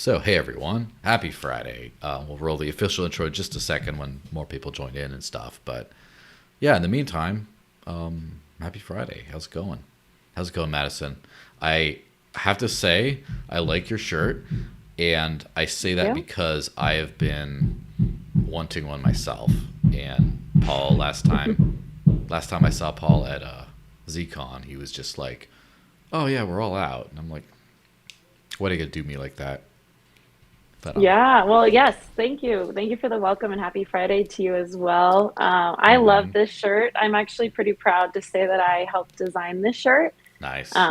So, hey everyone, happy Friday. We'll roll the official intro in just a second when more people join in and stuff. But yeah, in the meantime, happy Friday. How's it going? How's it going, Madison? I have to say, I like your shirt, and I say that Yeah. because I have been wanting one myself. And Paul, last time I saw Paul at ZCon, he was just like, "Oh yeah, we're all out," and I'm like, "What are you gonna do me like that?" But Yeah. Well, yes. Thank you. Thank you for the welcome and happy Friday to you as well. I love mhm. this shirt. I'm actually pretty proud to say that I helped design this shirt. Nice.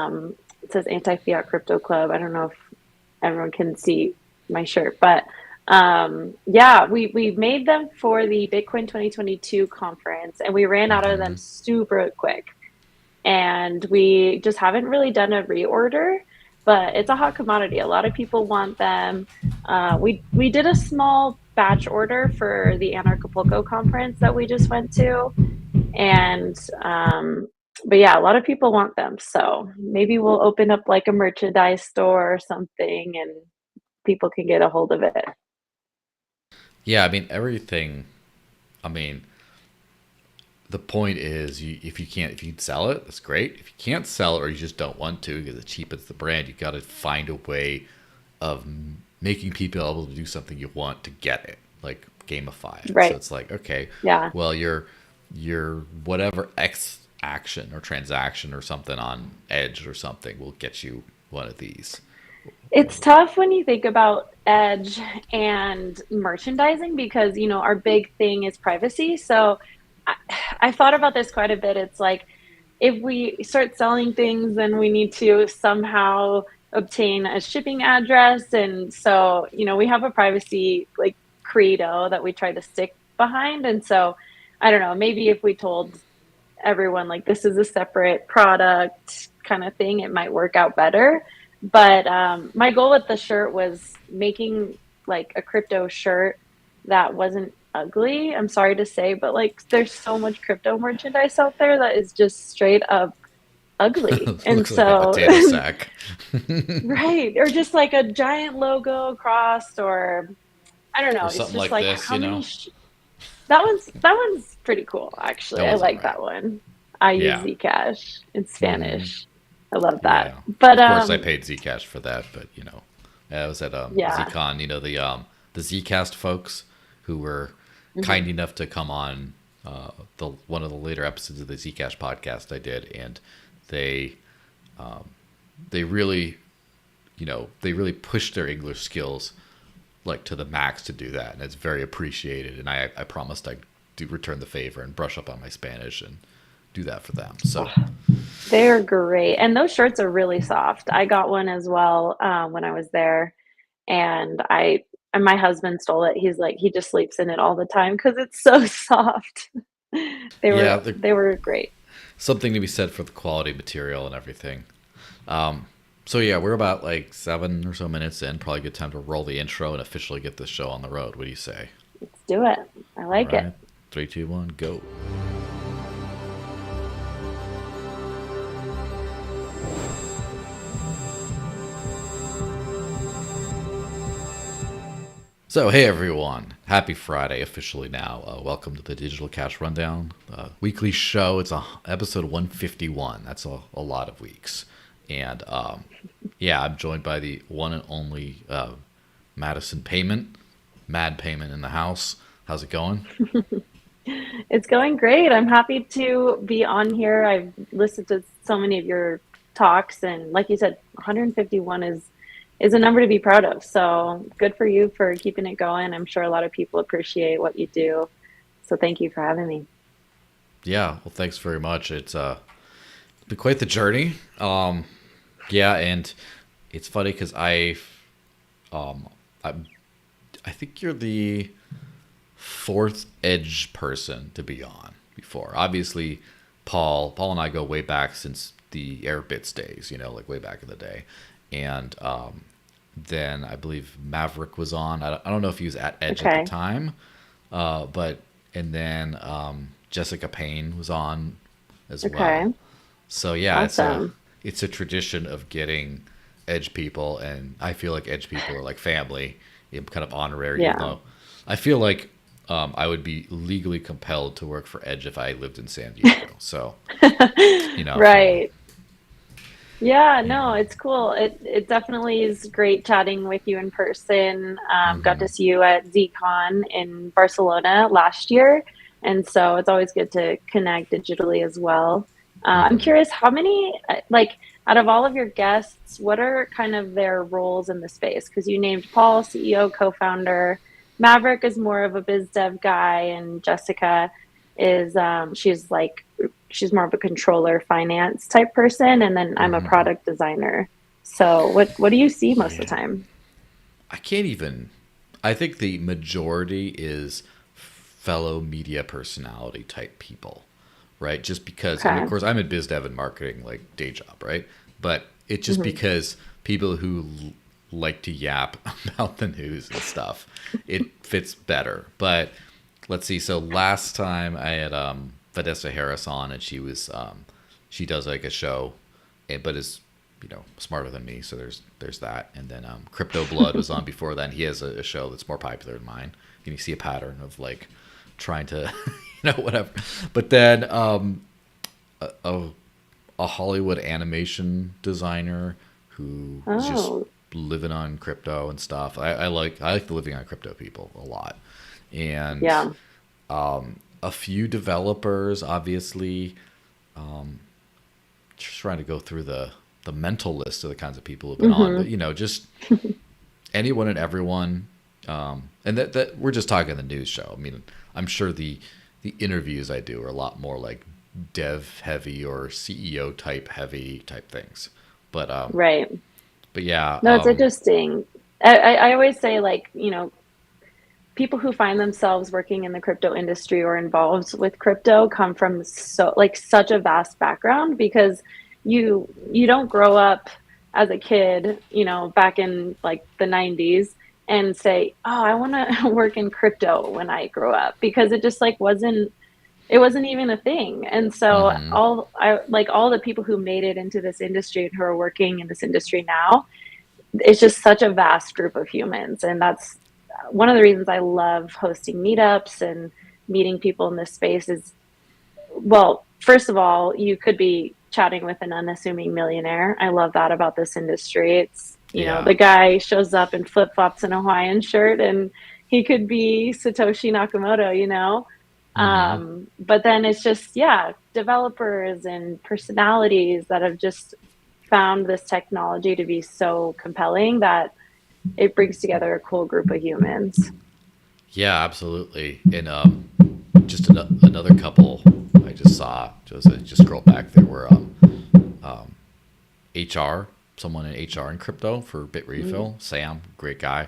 It says Anti-Fiat Crypto Club. I don't know if everyone can see my shirt, but yeah, we made them for the Bitcoin 2022 conference, and we ran out of them hmm super quick. And we just haven't really done a reorder, but it's a hot commodity. A lot of people want them. We did a small batch order for the Anarchapulco conference that we just went to, and but yeah, a lot of people want them. So maybe we'll open up like a merchandise store or something, and people can get a hold of it. Yeah, I mean everything. I mean, the point is, if you sell it, that's great. If you can't sell it or you just don't want to because it cheapens the brand, you got to find a way of making people able to do something you want to get it, like gamify it. So Right. it's like, okay, Yeah. well, your whatever X action or transaction or something on Edge or something will get you one of these. It's tough when you think about Edge and merchandising because, our big thing is privacy. So I, I thought about this quite a bit. It's like if we start selling things, then we need to somehow obtain a shipping address. And so, we have a privacy like credo that we try to stick behind. And so I don't know, maybe if we told everyone like this is a separate product kind of thing, it might work out better. But my goal with the shirt was making like a crypto shirt that wasn't ugly. I'm sorry to say, but like there's so much crypto merchandise out there that is just straight up ugly. And Looks like a so, potato sack. right, or just like a giant logo across, or I don't know. Or It's something just like like this, how you many know? that one's pretty cool, That actually. I one's all like right. that one. I use Yeah. Zcash in hmm Spanish. I love that. Yeah. But Of course, I paid Zcash for that, but I was at yeah. ZCon. The Zcast folks who were kind Hmm. enough to come on the one of the later episodes of the Zcash podcast I did, and they they really they really pushed their English skills like to the max to do that, and it's very appreciated. And I promised I'd do return the favor and brush up on my Spanish and do that for them. So Oh, they're great. And those shirts are really soft. I got one as well when I was there, and my husband stole it. He's like he just sleeps in it all the time because it's so soft. They yeah, were they were great. something to be said for the quality material and everything. So yeah, we're about like 7 or so minutes in. Probably a good time to roll the intro and officially get this show on the road. What do you say? Let's do it. I All like it. right, 3, 2, 1, go. So hey everyone, happy Friday officially now. Welcome to the Digital Cash Rundown weekly show. It's episode 151. That's a lot of weeks, and yeah, I'm joined by the one and only Madison Paiement, Mad Payment in the house. How's it going? It's going great. I'm happy to be on here. I've listened to so many of your talks, and like you said, 151 is a number to be proud of. So good for you for keeping it going. I'm sure a lot of people appreciate what you do. So thank you for having me. Yeah, well, thanks very much. It's been quite the journey. Yeah, and it's funny because um, I, I think you're the fourth edge person to be on before. Obviously, Paul and I go way back since the Airbits days, like way back in the day. And then I believe Maverick was on. I don't know if he was at Edge at the Okay. time, but and then Jessica Payne was on as Okay. well. So yeah, Awesome. it's a tradition of getting edge people, and I feel like edge people are like family. I'm kind of honorary, even Yeah. though I feel like I would be legally compelled to work for Edge if I lived in San Diego. So, if you want. Right. Yeah, Yeah. no, it's cool. It definitely is great chatting with you in person. Got Hmm. to see you at ZCon in Barcelona last year, and so it's always good to connect digitally as well. I'm Hmm. curious, how many like out of all of your guests, what are kind of their roles in the space? Because you named Paul, CEO, co-founder. Maverick is more of a biz dev guy, and Jessica is she's more of a controller finance type person, and then I'm a Hmm. product designer. So what do you see most of the Yeah. time? I can't even. I think the majority is fellow media personality type people, right? Just because, and of Okay. course, I'm in biz dev and marketing, like day job, right? But it's just Hmm. because people who like to yap about the news and stuff, it fits better. But let's see. So last time I had Vanessa Harris on, and she does like a show, but is smarter than me. So there's that. And then Crypto Blood was on before then. He has a show that's more popular than mine. And you see a pattern of like trying to whatever. But then a, a Hollywood animation designer who is just Oh, living on crypto and stuff. I like the living on crypto people a lot. And yeah. a few developers, obviously. Just trying to go through the mental list of the kinds of people who've been on, but Hmm. just anyone and everyone. And that we're just talking the news show. I mean, I'm sure the interviews I do are a lot more like dev heavy or CEO type heavy type things. But Right. but yeah, No, it's interesting. I always say, like, people who find themselves working in the crypto industry or involved with crypto come from such a vast background, because you don't grow up as a kid, back in like the 90s and say, "Oh, I want to work in crypto when I grow up," because it just like wasn't even a thing. And so hmm all the people who made it into this industry and who are working in this industry now, it's just such a vast group of humans. And that's one of the reasons I love hosting meetups and meeting people in this space is, well, first of all, you could be chatting with an unassuming millionaire. I love that about this industry. It's, yeah, the guy shows up in flip flops and a Hawaiian shirt, and he could be Satoshi Nakamoto. hmm But then it's just, yeah, developers and personalities that have just found this technology to be so compelling that it brings together a cool group of humans. yeah, absolutely. And just another couple I just saw. Just scroll back. There were HR, someone in HR and crypto for Mm. BitRefill, Sam, great guy,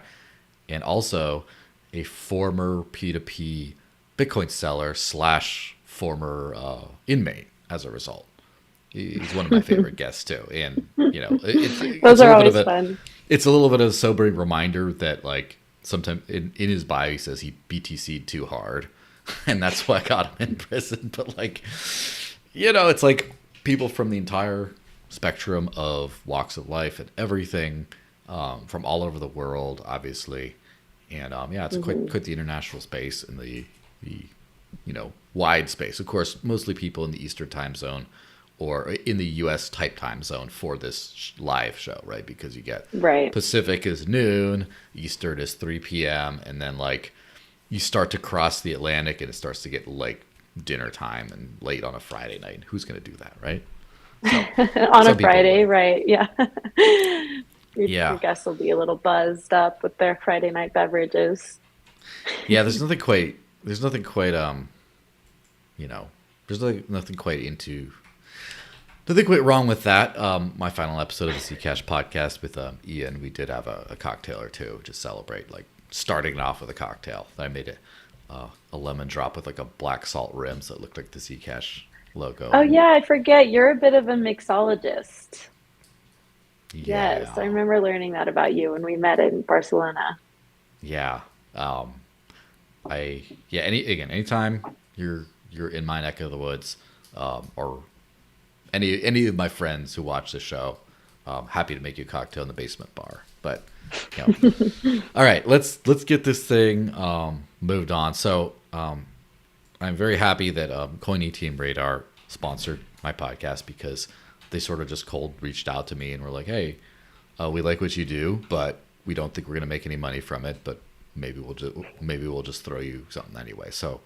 and also a former P2P Bitcoin seller slash former inmate as a result. He's one of my favorite guests too, and it's Those a are little bit of always a fun. it's a little bit of a sobering reminder that like sometimes in his bio he says he BTC'd too hard, and that's why I got him in prison. But like it's like people from the entire spectrum of walks of life and everything, from all over the world, obviously. And yeah, it's quite Hmm. quite the international space and the wide space. Of course, mostly people in the Eastern time zone or in the U.S. type time zone for this live show, right? Because you get Right. Pacific is noon, Eastern is 3 p.m., and then like you start to cross the Atlantic and it starts to get like dinner time and late on a Friday night. Who's going to do that, right? So On a some people Friday, would. right? Yeah. Your Yeah. guests will be a little buzzed up with their Friday night beverages. Yeah, there's nothing quite you know, there's nothing quite into nothing quite wrong with that. My final episode of the Zcash podcast with Ian, we did have a cocktail or two to celebrate, like starting it off with a cocktail. I made it a lemon drop with like a black salt rim, so it looked like the Zcash logo. Oh And yeah, I forget. You're a bit of a mixologist. Yes, I yeah, remember learning that about you when we met in Barcelona. yeah, um, I yeah. Anytime you're in my neck of the woods, or any of my friends who watch the show, happy to make you a cocktail in the basement bar. But all right, let's get this thing moved on. So I'm very happy that CoinATMRadar sponsored my podcast, because they sort of just cold reached out to me and were like, "Hey, we like what you do, but we don't think we're going to make any money from it. But maybe we'll just throw you something anyway." So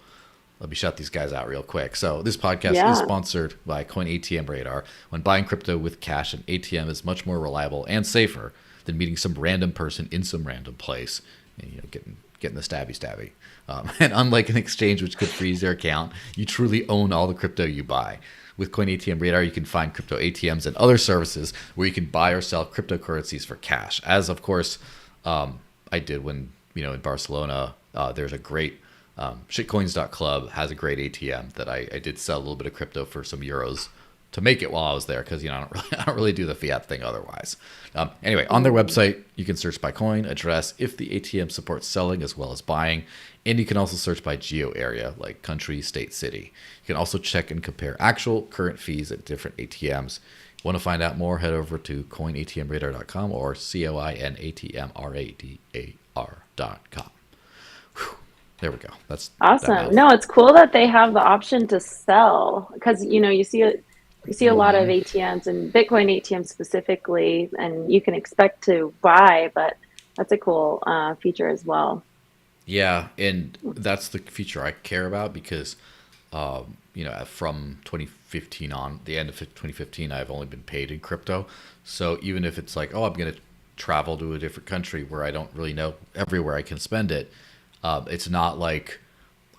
let me shout these guys out real quick. So this podcast is sponsored by CoinATMRadar. When buying crypto with cash, an ATM is much more reliable and safer than meeting some random person in some random place and getting the stabby. And unlike an exchange which could freeze your account, you truly own all the crypto you buy. With CoinATMRadar, you can find crypto ATMs and other services where you can buy or sell cryptocurrencies for cash. As of course, I did when in Barcelona. There's a great shitcoins.club has a great ATM that I did sell a little bit of crypto for some euros to make it while I was there, because I don't really do the fiat thing otherwise. Anyway, on their website you can search by coin, address, if the ATM supports selling as well as buying, and you can also search by geo area, like country, state, city. You can also check and compare actual current fees at different ATMs. Want to find out more? Head over to coinatmradar.com or CoinATMRadar.com. There we go. That's awesome. No, it's cool that they have the option to sell, because you see a lot of ATMs and Bitcoin ATMs specifically, and you can expect to buy, but that's a cool feature as well. Yeah, and that's the feature I care about, because from 2015 on, the end of 2015, I've only been paid in crypto. So even if it's like, I'm going to travel to a different country where I don't really know everywhere I can spend it, it's not like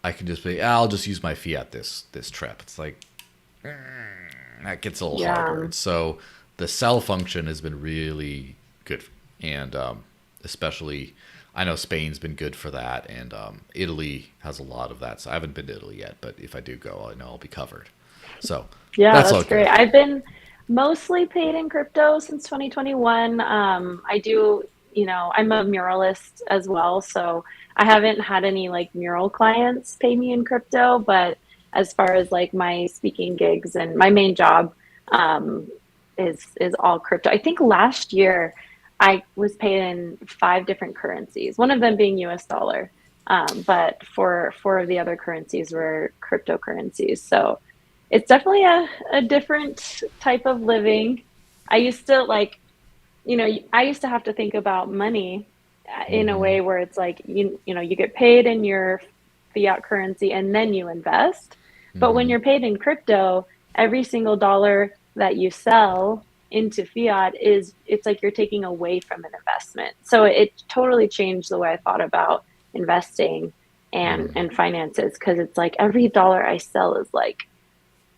I can just say, I'll just use my fiat this trip. It's like, that gets a little harder. And so the sell function has been really good. And especially, I know Spain's been good for that. And Italy has a lot of that. So I haven't been to Italy yet, but if I do go, I know I'll be covered. So that's great. I've been mostly paid in crypto since 2021. I do, I'm a muralist as well. So I haven't had any like mural clients pay me in crypto, but as far as like my speaking gigs and my main job is all crypto. I think last year I was paid in 5 different currencies, one of them being US dollar. But 4 of the other currencies were cryptocurrencies. So it's definitely a different type of living. I used to I used to have to think about money in a way where it's like, you get paid in your fiat currency and then you invest. But when you're paid in crypto, every single dollar that you sell into fiat it's like you're taking away from an investment. So it totally changed the way I thought about investing and finances, because it's like every dollar I sell is like,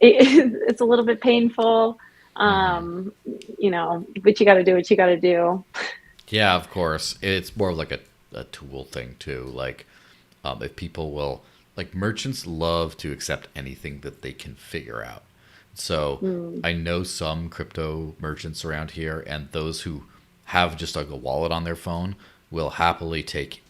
it's a little bit painful, but you got to do what you got to do. Yeah, of course. It's more of like a tool thing too. Like, if people will, like, merchants love to accept anything that they can figure out. So I know some crypto merchants around here, and those who have just like a wallet on their phone will happily take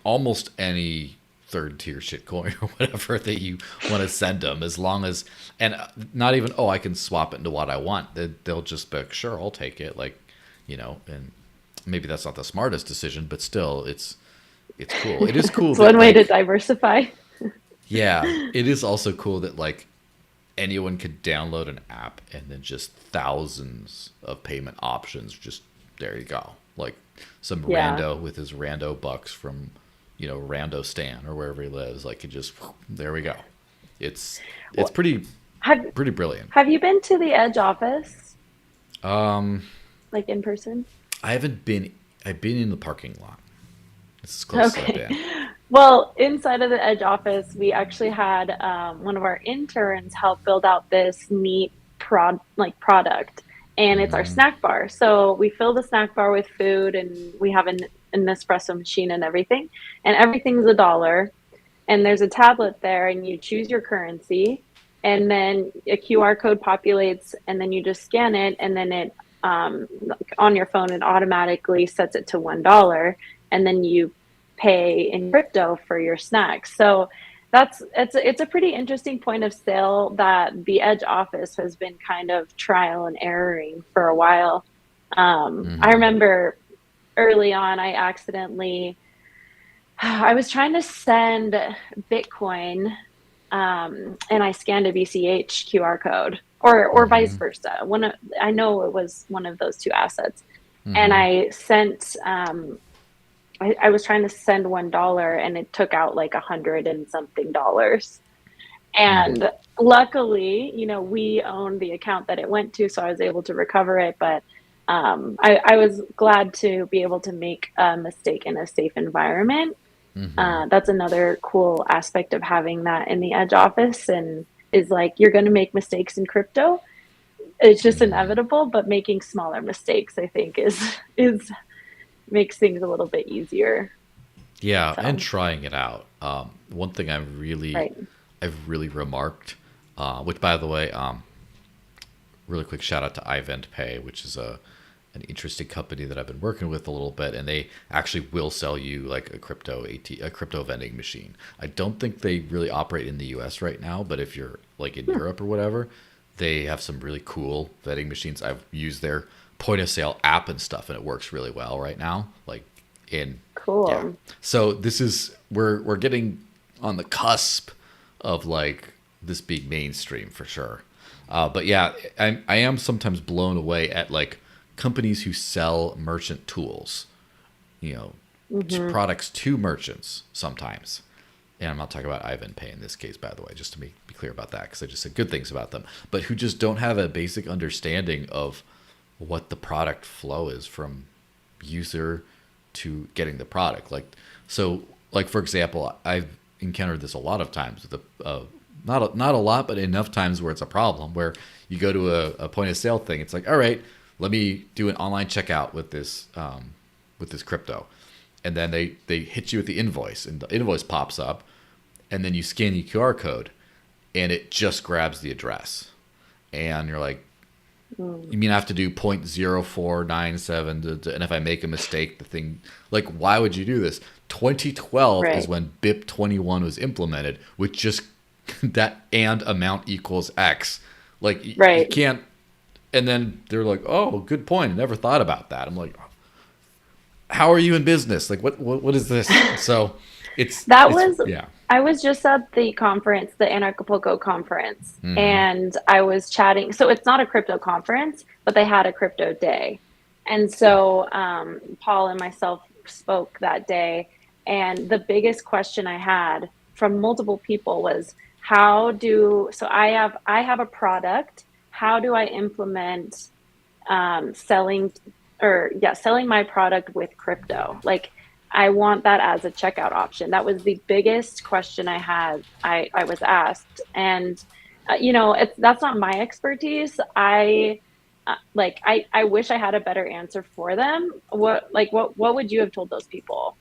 almost any third tier shitcoin or whatever that you want to send them, as long as, and not even, I can swap it into what I want. They'll just be like, sure, I'll take it. Like, and maybe that's not the smartest decision, but still it's cool. It is cool. It's one way to diversify. Yeah. It is also cool that like anyone could download an app and then just thousands of payment options. Just there you go. Like some rando with his rando bucks from, Rando Stan or wherever he lives. Like, it just, there we go. It's pretty brilliant. Have you been to the Edge office? Like in person? I haven't been. I've been in the parking lot. This is close to I've been. Well, inside of the Edge office, we actually had one of our interns help build out this neat product, and it's our snack bar. So we fill the snack bar with food, and we have an espresso machine and everything, and everything's $1. And there's a tablet there, and you choose your currency, and then a QR code populates, and then you just scan it, and then it on your phone, it automatically sets it to $1, and then you pay in crypto for your snacks. So it's a pretty interesting point of sale that the Edge office has been kind of trial and erroring for a while. I Mm-hmm. remember early on, I was trying to send Bitcoin, and I scanned a BCH QR code, or vice Mm-hmm. versa. I know it was one of those two assets, and Mm-hmm. I was trying to send $1, and it took out like 100 and something dollars. Mm-hmm. And luckily, we owned the account that it went to, so I was able to recover it. But I was glad to be able to make a mistake in a safe environment. Mm-hmm. That's another cool aspect of having that in the edge office, and is like you're going to make mistakes in crypto. It's just Mm-hmm. inevitable, but making smaller mistakes, I think, is makes things a little bit easier. Yeah, and So, trying it out. One thing right. I've really remarked, which by the way, really quick shout out to iVentPay, which is an interesting company that I've been working with a little bit, and they actually will sell you like a crypto vending machine. I don't think they really operate in the U.S. right now, but if you're like in Hmm, Europe or whatever, they have some really cool vending machines. I've used their point of sale app and stuff, and it works really well right now. Like in yeah, cool. so this is we're getting on the cusp of like this being mainstream for sure. But yeah, I am sometimes blown away at like companies who sell merchant tools, you know, Hmm. products to merchants sometimes. And I'm not talking about Ivan Pay in this case, by the way, just to be clear about that, because I just said good things about them, but who just don't have a basic understanding of what the product flow is from user to getting the product. Like for example, I've encountered this a lot of times with not a lot, but enough times where it's a problem where you go to a point of sale thing. It's like, all right, let me do an online checkout with this crypto, and then they hit you with the invoice, and the invoice pops up, and then you scan the QR code, and it just grabs the address, and you're like, Mm, you mean I have to do 0.0497 and if I make a mistake, the thing, like, why would you do this? 2012 is right. when BIP 21 was implemented, with just that and amount equals X. Like, you Right. can't. And then they're like, oh, good point. I never thought about that. I'm like, how are you in business? Like, what is this? So That it's, was, yeah. I was just at the conference, the Anarchapulco conference, Mm and I was chatting. So it's not a crypto conference, but they had a crypto day. And so Paul and myself spoke that day. And the biggest question I had from multiple people was, so I have a product. How do I implement selling selling my product with crypto? Like, I want that as a checkout option. That was the biggest question I was asked. And that's not my expertise. I wish I had a better answer for them. What would you have told those people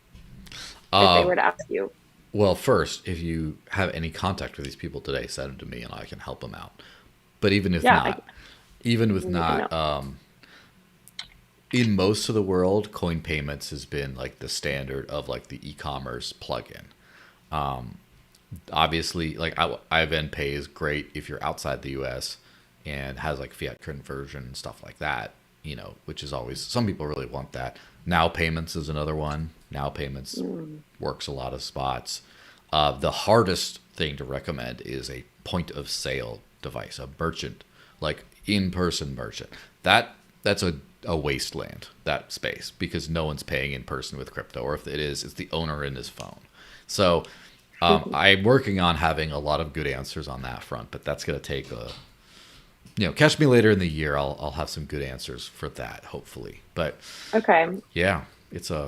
if they hmm. were to ask you? Well, first, if you have any contact with these people today, send them to me and I can help them out. But even if Yeah, not, even with can make a not, note. in most of the world, coin payments has been like the standard of like the e-commerce plugin. Obviously, like Ivan Pay is great if you're outside the U.S. and has like fiat conversion and stuff like that. Which is always, some people really want that. Now Payments is another one. Now Payments Mm, works a lot of spots. The hardest thing to recommend is a point of sale device, a merchant, like in person merchant. That's a wasteland, that space, because no one's paying in person with crypto, or if it is, it's the owner in his phone. So I'm working on having a lot of good answers on that front, but that's going to take catch me later in the year. I'll have some good answers for that, hopefully. But okay. yeah,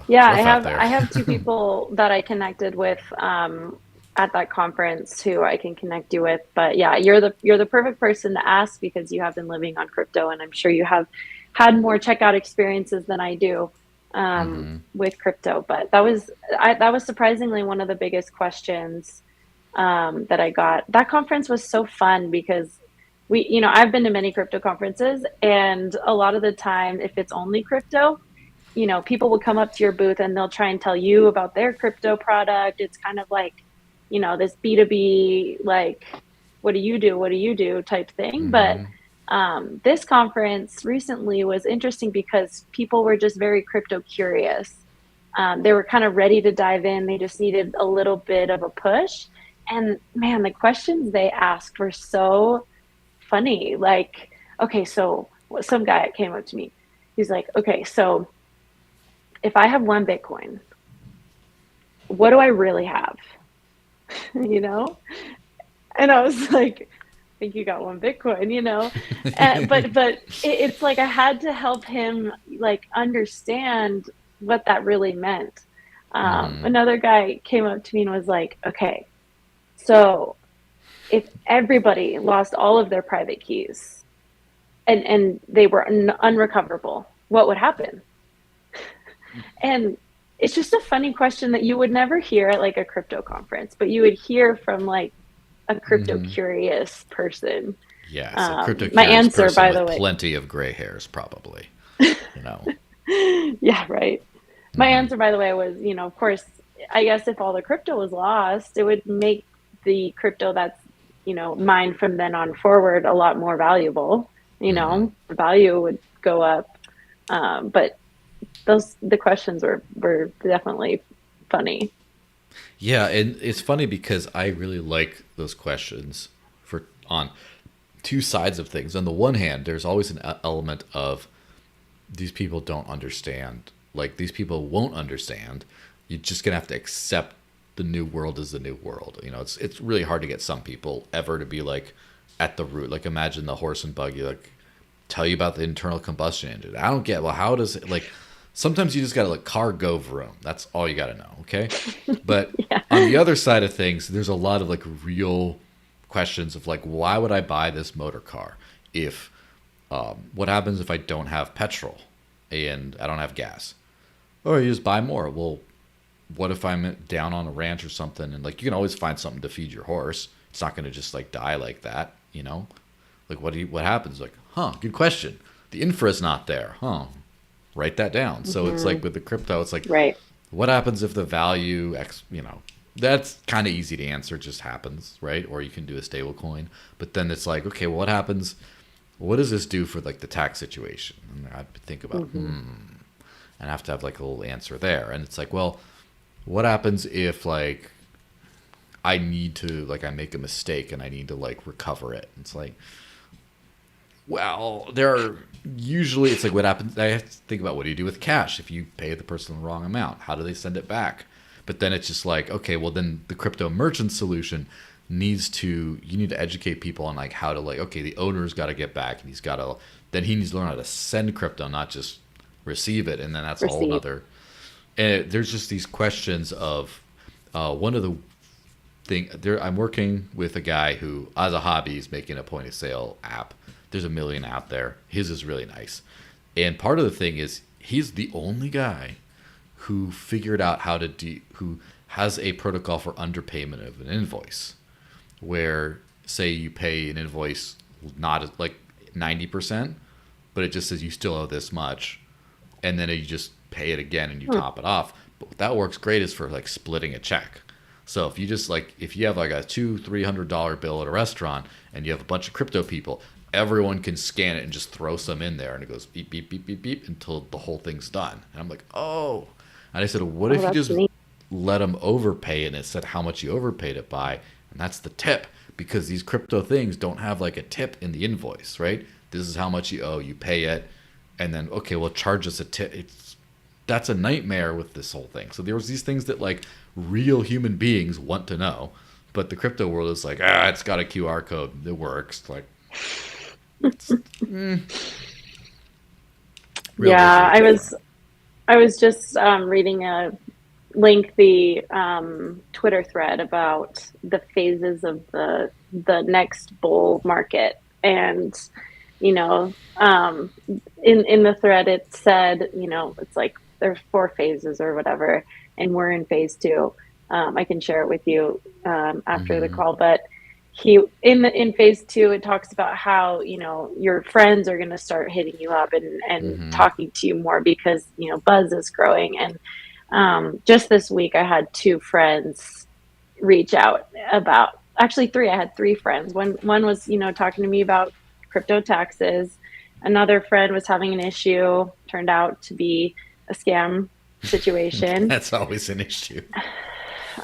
Yeah, it's I rough out have there. I have two people that I connected with at that conference who I can connect you with. But yeah, you're the perfect person to ask because you have been living on crypto, and I'm sure you have had more checkout experiences than I do with crypto. But that was surprisingly one of the biggest questions that I got. That conference was so fun because I've been to many crypto conferences, and a lot of the time, if it's only crypto, people will come up to your booth and they'll try and tell you about their crypto product. It's kind of like, this B2B, like, what do you do? What do you do type thing. But Hmm This conference recently was interesting because people were just very crypto curious. They were kind of ready to dive in. They just needed a little bit of a push. And man, the questions they asked were so funny. Like, okay, so some guy came up to me. He's like, okay, so if I have one Bitcoin, what do I really have? you know? And I was like, I think you got one Bitcoin. But it's like I had to help him like understand what that really meant. Hmm. Another guy came up to me and was like, okay, so if everybody lost all of their private keys and they were unrecoverable, what would happen? And it's just a funny question that you would never hear at like a crypto conference, but you would hear from like a crypto Hmm. curious person. Yes, a crypto My curious answer, person by with the way, plenty of gray hairs, probably. You know. yeah, right. My Hmm. answer, by the way, was, of course, I guess if all the crypto was lost, it would make the crypto that's, mined from then on forward a lot more valuable. Hmm. The value would go up. But the questions were definitely funny. Yeah, and it's funny because I really like those questions for on two sides of things. On the one hand, there's always an element of these people don't understand. Like these people won't understand. You're just gonna have to accept the new world is the new world. It's really hard to get some people ever to be like at the root. Like imagine the horse and buggy, like tell you about the internal combustion engine. I don't get well how does it like sometimes you just gotta let car go vroom. That's all you gotta know, okay? But Yeah. on the other side of things, there's a lot of like real questions of like why would I buy this motor car if what happens if I don't have petrol and I don't have gas? Or you just buy more. Well, what if I'm down on a ranch or something and like you can always find something to feed your horse. It's not going to just like die like that. Like what happens? Like, huh, good question. The infra is not there. Huh. Write that down. So it's Hmm. like with the crypto, it's like Right. what happens if the value that's kind of easy to answer, just happens, right? Or you can do a stable coin. But then it's like, okay, well, what happens? What does this do for like the tax situation? And I think about, Hmm. and I have to have like a little answer there. And it's like, well, what happens if like I need to like I make a mistake and I need to like recover it? It's like, well, there are usually it's like what happens. I have to think about what do you do with cash if you pay the person the wrong amount? How do they send it back? But then it's just like, okay, well then the crypto merchant solution you need to educate people on like how to like okay the owner's got to get back and he needs to learn how to send crypto, not just receive it, and then that's a whole Receive. nother. And there's just these questions of one of the thing there. I'm working with a guy who, as a hobby, is making a point of sale app. There's a million out there. His is really nice, and part of the thing is he's the only guy who figured out who has a protocol for underpayment of an invoice, where say you pay an invoice not like 90%, but it just says you still owe this much, and then you just pay it again and you Hmm. top it off. But what that works great is for like splitting a check. So if you have like a $200-300 bill at a restaurant and you have a bunch of crypto people, everyone can scan it and just throw some in there and it goes beep beep beep beep beep until the whole thing's done. And I'm like, oh. And I said, what Oh, if you that's just neat. let them overpay and it said how much you overpaid it by, and that's the tip because these crypto things don't have like a tip in the invoice, right? This is how much you owe, you pay it, and then okay, well charge us a tip. That's a nightmare with this whole thing. So there was these things that like real human beings want to know, but the crypto world is like, it's got a QR code, it works. Like, it's, real Yeah, visual I kei. was I was just reading a lengthy Twitter thread about the phases of the next bull market, and you know, um, in the thread it said, it's like there's four phases or whatever, and we're in phase two. I can share it with you after the Mm-hmm. call, but in phase two it talks about how your friends are going to start hitting you up and Mm-hmm. talking to you more because buzz is growing. And just this week I had two friends reach out about, actually three. I had three friends. One was talking to me about crypto taxes. Another friend was having an issue, turned out to be a scam situation. That's always an issue.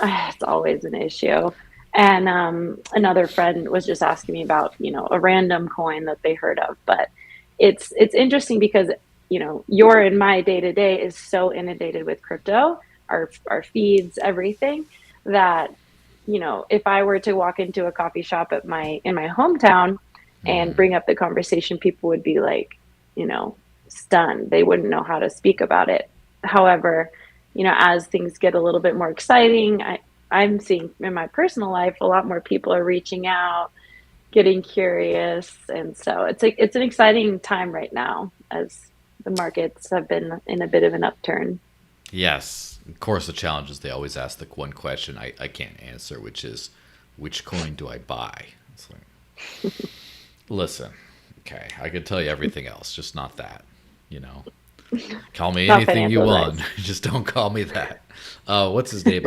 It's always an issue. And another friend was just asking me about, a random coin that they heard of. But it's interesting because, your and my day to day is so inundated with crypto, our feeds, everything, that, if I were to walk into a coffee shop in my hometown and bring up the conversation, people would be like, stunned. They wouldn't know how to speak about it. However, as things get a little bit more exciting, I'm seeing in my personal life a lot more people are reaching out, getting curious, and so it's an exciting time right now as the markets have been in a bit of an upturn. Yes, of course. The challenge is they always ask the one question I can't answer, which is, which coin do I buy? It's like, listen, okay, I could tell you everything else, just not that. Call me Not anything you financial want, advice. just don't call me that. What's his name?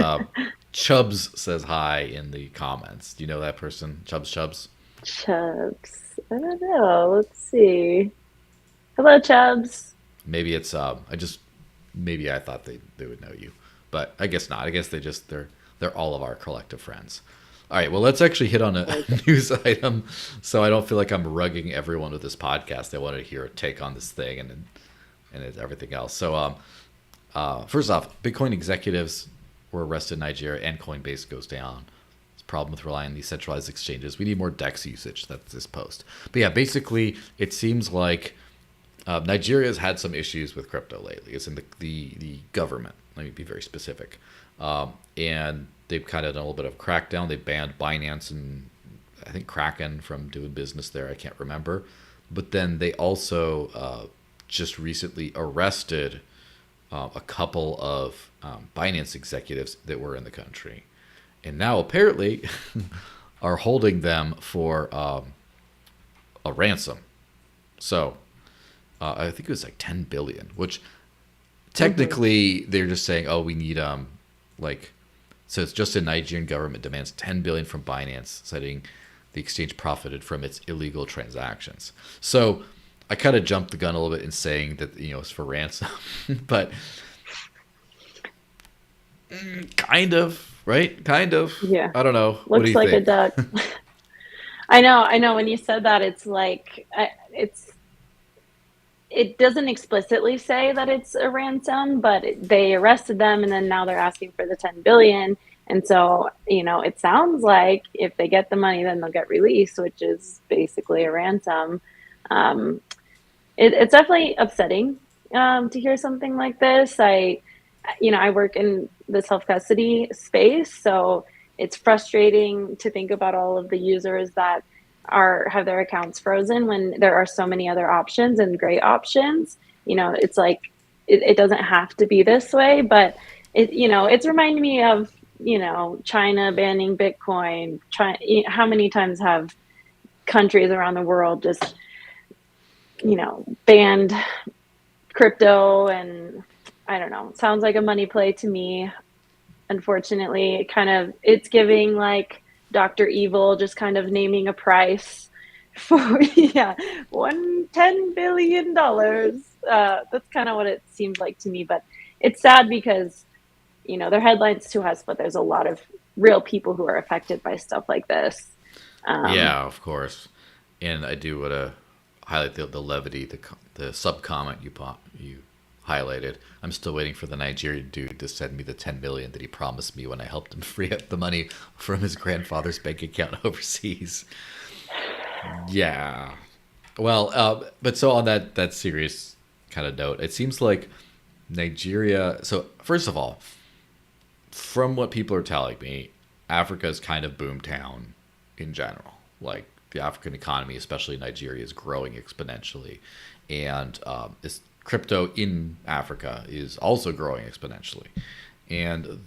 Chubbs says hi in the comments. Do you know that person? Chubbs. Chubbs. I don't know. Let's see. Hello, Chubbs. Maybe it's maybe I thought they would know you, but I guess not. I guess they're all of our collective friends. All right, well, let's actually hit on a news item, so I don't feel like I'm rugging everyone with this podcast. I wanted to hear a take on this thing and everything else. So, first off, Bitcoin executives were arrested in Nigeria, and Coinbase goes down. It's a problem with relying on these centralized exchanges. We need more DEX usage. That's this post. But yeah, basically, it seems like Nigeria has had some issues with crypto lately. It's in the government. Let me be very specific. And they've kind of done a little bit of crackdown. They banned Binance and I think Kraken from doing business there. I can't remember. But then they also just recently arrested a couple of Binance executives that were in the country. And now apparently are holding them for a ransom. So I think it was like 10 billion, which technically they're just saying, oh, we need so it's just the Nigerian government demands 10 billion from Binance, citing the exchange profited from its illegal transactions. So I kind of jumped the gun a little bit in saying that it's for ransom, but kind of, right? Kind of. Yeah. I don't know. What do Looks you like think? a duck. I know. When you said that, it's like it doesn't explicitly say that it's a ransom, but they arrested them, and then now they're asking for the 10 billion. And so, it sounds like if they get the money, then they'll get released, which is basically a ransom. It's definitely upsetting to hear something like this. I work in the self-custody space, so it's frustrating to think about all of the users that have their accounts frozen when there are so many other options and great options. It's like it doesn't have to be this way, but it's reminding me of China banning Bitcoin. How many times have countries around the world just banned crypto? And I don't know, it sounds like a money play to me. Unfortunately, it's giving like Dr. Evil, just kind of naming a price for $10 billion. That's kind of what it seems like to me. But it's sad because their headlines to us, but there's a lot of real people who are affected by stuff like this. Yeah, of course. And I do want to highlight the levity, the sub comment you highlighted. I'm still waiting for the Nigerian dude to send me the 10 million that he promised me when I helped him free up the money from his grandfather's bank account overseas. Yeah. Well, but so on that serious kind of note, it seems like Nigeria. So first of all, from what people are telling me, Africa is kind of boomtown in general. Like the African economy, especially Nigeria, is growing exponentially, and crypto in Africa is also growing exponentially. And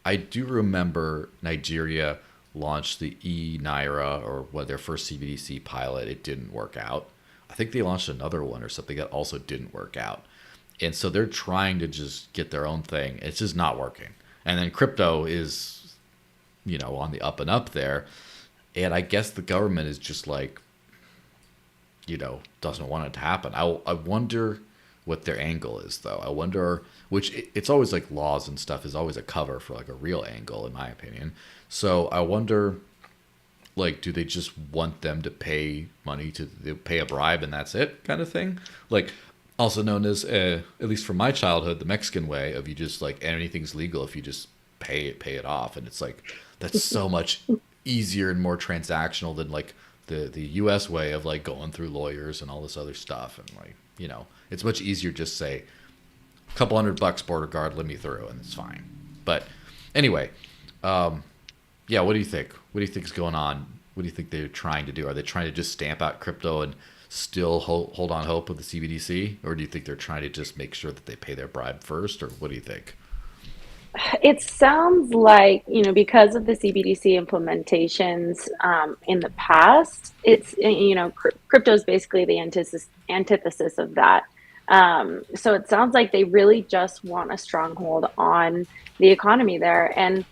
I do remember Nigeria launched the e-Naira, or their first CBDC pilot. It didn't work out. I think they launched another one or something that also didn't work out. And so they're trying to just get their own thing. It's just not working. And then crypto is, on the up and up there. And I guess the government is just like, doesn't want it to happen. I wonder what their angle is, though. I wonder, it's always like laws and stuff is always a cover for like a real angle, in my opinion. So I wonder, like, do they just want them to pay money they pay a bribe and that's it kind of thing? Like, also known as, at least from my childhood, the Mexican way of you just like anything's legal if you just pay it off. And it's like, that's so much easier and more transactional than like the US way of like going through lawyers and all this other stuff. And like, it's much easier to just say a couple $100 border guard, let me through, and it's fine. But anyway, yeah, what do you think? What do you think is going on? What do you think they're trying to do? Are they trying to just stamp out crypto and still hold on hope with the CBDC? Or do you think they're trying to just make sure that they pay their bribe first? Or what do you think? It sounds like, because of the CBDC implementations in the past, crypto is basically the antithesis of that. So it sounds like they really just want a stronghold on the economy there. And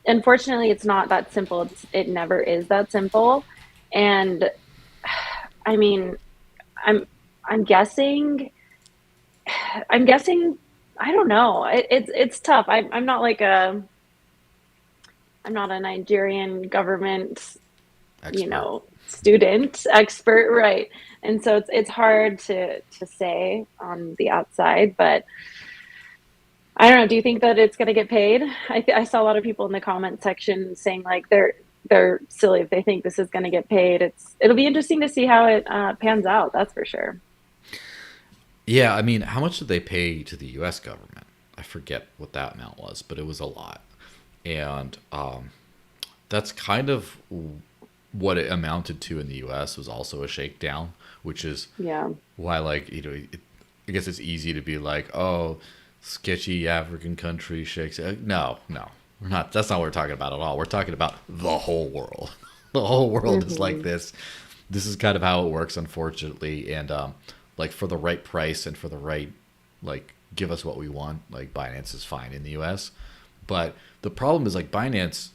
unfortunately, it's not that simple. It never is that simple. And I mean, I'm guessing, I'm guessing, I don't know. It's tough. I'm not a Nigerian government, Expert. student expert, right? And so it's hard to say on the outside, but I don't know. Do you think that it's going to get paid? I saw a lot of people in the comment section saying like they're silly if they think this is going to get paid. It'll be interesting to see how it pans out. That's for sure. Yeah, I mean, how much did they pay to the U.S. government? I forget what that amount was, but it was a lot. And that's kind of what it amounted to in the U.S. was also a shakedown, which is Yeah. why, like, I guess it's easy to be like, oh, sketchy African country shakes. No, no, we're not. That's not what we're talking about at all. We're talking about the whole world. The whole world is like Hmm. this. This is kind of how it works, unfortunately. And like for the right price and for the right, like, give us what we want, like Binance is fine in the U.S. But the problem is like Binance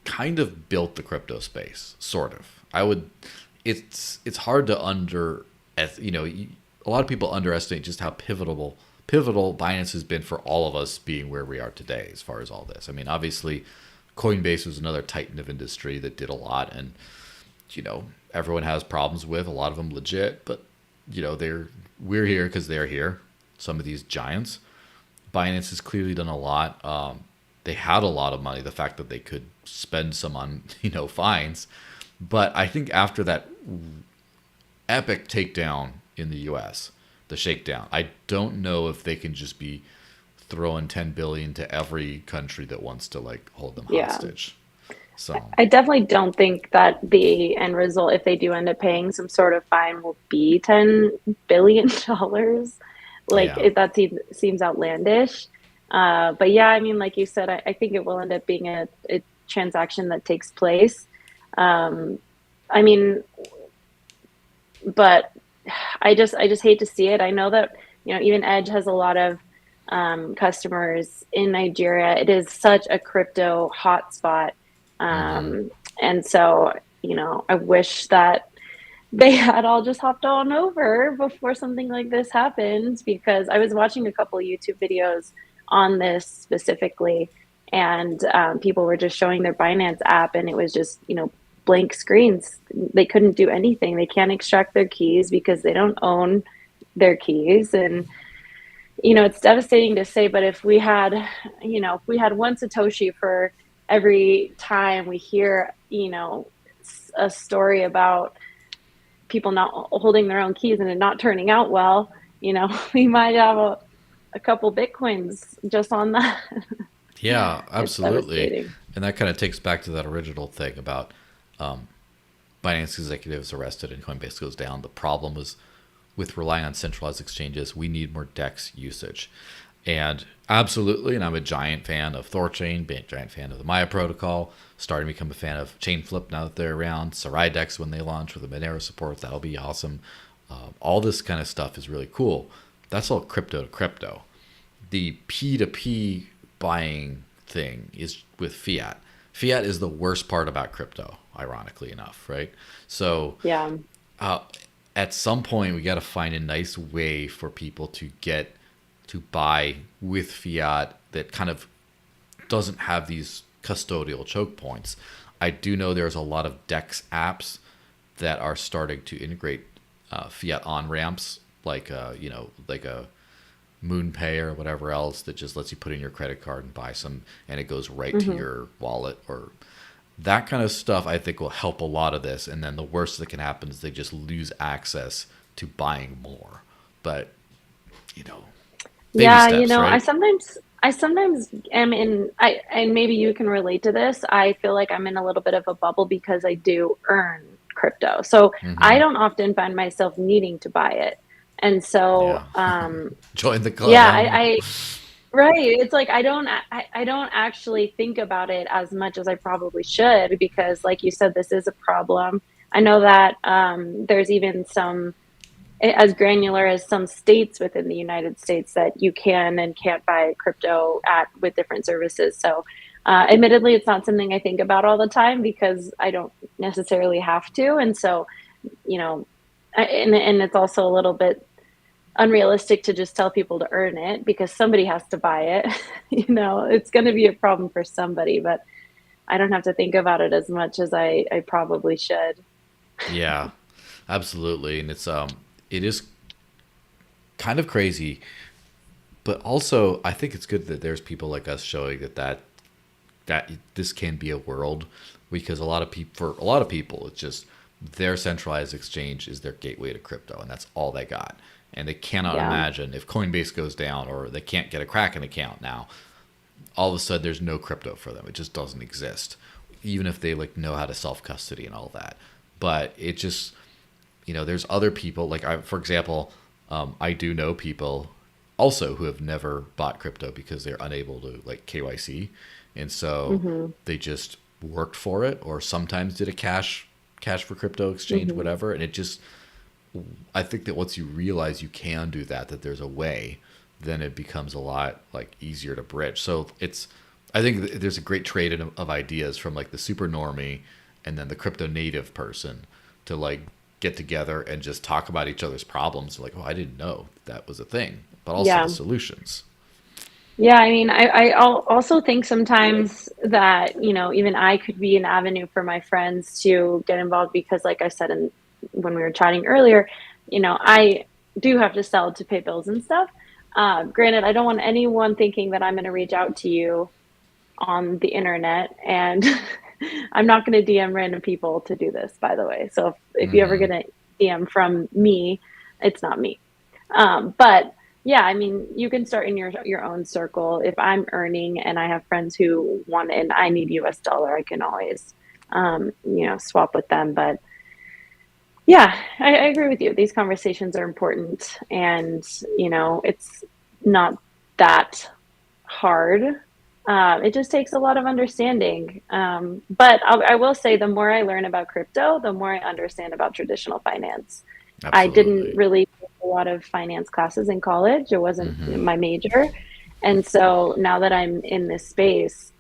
kind of built the crypto space, sort of. It's hard to a lot of people underestimate just how pivotal Binance has been for all of us being where we are today as far as all this. I mean, obviously, Coinbase was another titan of industry that did a lot, and everyone has problems with a lot of them legit, but we're here because they're here. Some of these giants, Binance has clearly done a lot. They had a lot of money. The fact that they could spend some on fines, but I think after that epic takedown in the U.S., the shakedown, I don't know if they can just be throwing 10 billion to every country that wants to like hold them Yeah. hostage. So I definitely don't think that the end result, if they do end up paying some sort of fine, will be $10 billion. Like yeah, that seems outlandish. But yeah, I mean, like you said, I think it will end up being a transaction that takes place. Um, I mean, but I just hate to see it. I know that even Edge has a lot of customers in Nigeria. It is such a crypto hotspot, hmm, and so I wish that they had all just hopped on over before something like this happens. Because I was watching a couple of YouTube videos on this specifically, and people were just showing their Binance app, and it was just blank screens. They couldn't do anything. They can't extract their keys because they don't own their keys. And it's devastating to say, but if we had one Satoshi for every time we hear a story about people not holding their own keys and it not turning out well, we might have a couple Bitcoins just on that. yeah, It's absolutely. devastating. And that kind of takes back to that original thing about um, Binance executives arrested and Coinbase goes down. The problem was with relying on centralized exchanges, we need more DEX usage. And absolutely, and I'm a giant fan of Thorchain, being a giant fan of the Maya protocol, starting to become a fan of Chainflip now that they're around, Sarai DEX when they launch with the Monero support, that'll be awesome. All this kind of stuff is really cool. That's all crypto to crypto. The P2P buying thing is with fiat. Fiat is the worst part about crypto, ironically enough, right? So Yeah. uh, at some point we got to find a nice way for people to get to buy with fiat that kind of doesn't have these custodial choke points. I do know there's a lot of DEX apps that are starting to integrate fiat on ramps, like like a MoonPay or whatever else that just lets you put in your credit card and buy some, and it goes right to your wallet, or that kind of stuff. I think will help a lot of this. And then the worst that can happen is they just lose access to buying more. But baby Yeah, steps, right? I sometimes am in I and maybe you can relate to this. I feel like I'm in a little bit of a bubble because I do earn crypto. So I Hmm. don't often find myself needing to buy it. And so Yeah. Join the yeah, club. right. It's like I don't actually think about it as much as I probably should because like you said, this is a problem. I know that there's even some as granular as some states within the United States that you can and can't buy crypto at with different services. So, admittedly, it's not something I think about all the time because I don't necessarily have to. And so, you know, and it's also a little bit unrealistic to just tell people to earn it because somebody has to buy it. It's going to be a problem for somebody, but I don't have to think about it as much as I probably should. Yeah, absolutely. And it is kind of crazy, but also I think it's good that there's people like us showing that this can be a world, because for a lot of people it's just their centralized exchange is their gateway to crypto, and that's all they got. And they cannot Yeah. imagine if Coinbase goes down or they can't get a Kraken account now, all of a sudden there's no crypto for them. It just doesn't exist, even if they know how to self custody and all that. But it just, there's other people for example, I do know people also who have never bought crypto because they're unable to KYC, and so Hmm. they just worked for it, or sometimes did a cash for crypto exchange, Hmm. whatever. And it just, I think that once you realize you can do that there's a way, then it becomes a lot easier to bridge. So I think there's a great trade of ideas from the super normie and then the crypto native person to get together and just talk about each other's problems. Oh, I didn't know that was a thing, but also the Yeah. solutions. Yeah, I mean, also think sometimes that, even I could be an avenue for my friends to get involved because, like I said, when we were chatting earlier, I do have to sell to pay bills and stuff. Granted, I don't want anyone thinking that I'm going to reach out to you on the internet, and I'm not going to DM random people to do this, by the way. So if you ever Hmm. get a DM from me, it's not me. But yeah, I mean, you can start in your own circle. If I'm earning and I have friends who want and I need US dollar, I can always swap with them. But yeah, I agree with you. These conversations are important, and it's not that hard. It just takes a lot of understanding. But I will say, the more I learn about crypto, the more I understand about traditional finance. I didn't Absolutely. really take a lot of finance classes in college. It wasn't Hmm. my major. And so now that I'm in this space,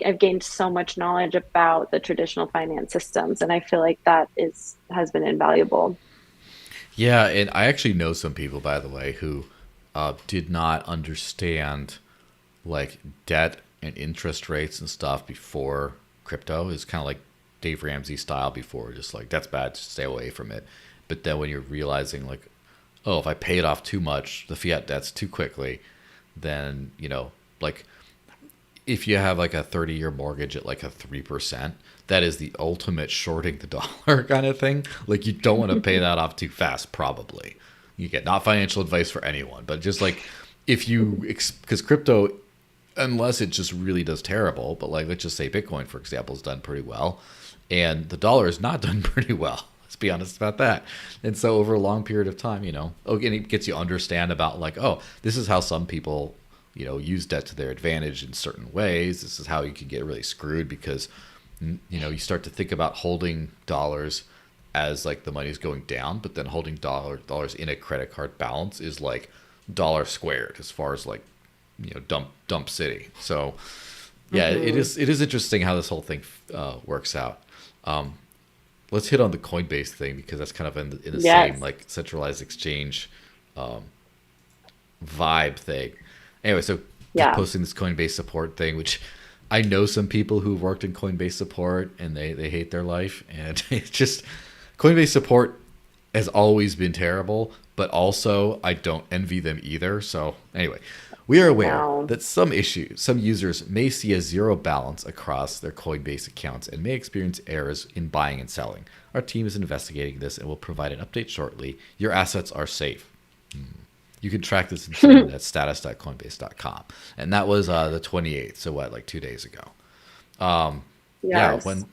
I've gained so much knowledge about the traditional finance systems. And I feel like that has been invaluable. Yeah, and I actually know some people, by the way, who did not understand debt and interest rates and stuff before crypto. Is kind of like Dave Ramsey style before, just that's bad, just stay away from it. But then when you're realizing oh, if I pay it off too much, the fiat debts too quickly, then like if you have a 30-year mortgage at a 3%, that is the ultimate shorting the dollar kind of thing. You don't want to pay that off too fast, probably. You get not financial advice for anyone, but just if you, because crypto, unless it just really does terrible, but let's just say Bitcoin, for example, has done pretty well, and the dollar has not done pretty well. Let's be honest about that. And so over a long period of time, again, it gets you understand about oh, this is how some people, use debt to their advantage in certain ways. This is how you can get really screwed because, you start to think about holding dollars as the money's going down, but then holding dollars in a credit card balance is dollar squared as far as dump city. So yeah, it Hmm. is interesting how this whole thing works out. let's hit on the Coinbase thing because that's kind of in the same Yes. like centralized exchange vibe thing. Anyway, so just Yeah. posting this Coinbase support thing, which I know some people who've worked in Coinbase support and they hate their life, and it's just Coinbase support has always been terrible, but also I don't envy them either. So anyway, we are aware No. that some users may see a zero balance across their Coinbase accounts and may experience errors in buying and selling. Our team is investigating this and will provide an update shortly. Your assets are safe. You can track this incident at status.coinbase.com. And that was the 28th. So what, like 2 days ago? Yeah, Yes. when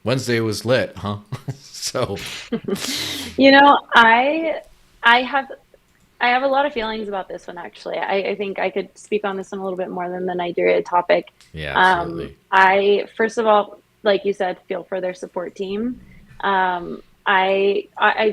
Wednesday was lit, huh? So You know, I have I have a lot of feelings about this one actually. I think I could speak on this one a little bit more than the Nigeria topic. yeah, absolutely. I first of all, like you said, feel for their support team. I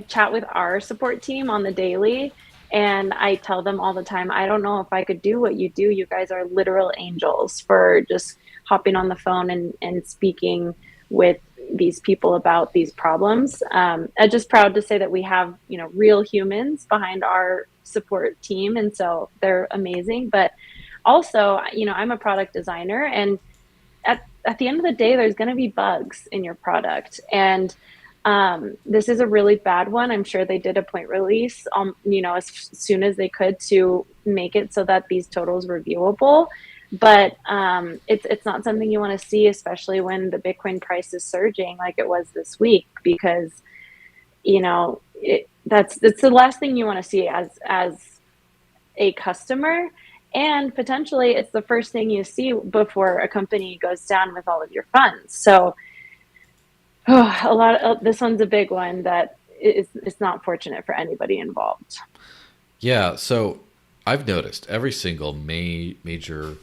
chat with our support team on the daily, and I tell them all the time, I don't know if I could do what you do. You guys are literal angels for just hopping on the phone and speaking with these people about these problems. I'm just proud to say that we have, you know, real humans behind our support team, and so they're amazing. But also, you know, I'm a product designer, and at the end of the day, there's going to be bugs in your product, and this is a really bad one. I'm sure they did a point release, you know, as soon as they could to make it so that these totals were viewable. But it's not something you want to see, especially when the Bitcoin price is surging like it was this week, because you know that's the last thing you want to see as a customer, and potentially it's the first thing you see before a company goes down with all of your funds. So a lot of this one's a big one that is it's not fortunate for anybody involved. Yeah, so I've noticed every single major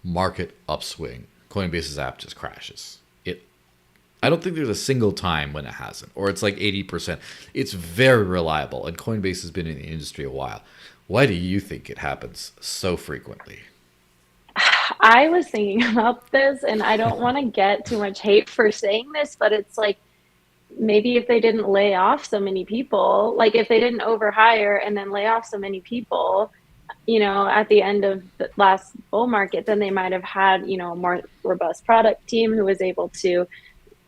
market upswing, Coinbase's app just crashes. I don't think there's a single time when it hasn't, or it's like 80%. It's very reliable, and Coinbase has been in the industry a while. Why do you think it happens so frequently? I was thinking about this, and I don't want to get too much hate for saying this, but it's like maybe if they didn't lay off so many people, like if they didn't overhire and then lay off so many people, you know, at the end of the last bull market, then they might have had, you know, a more robust product team who was able to,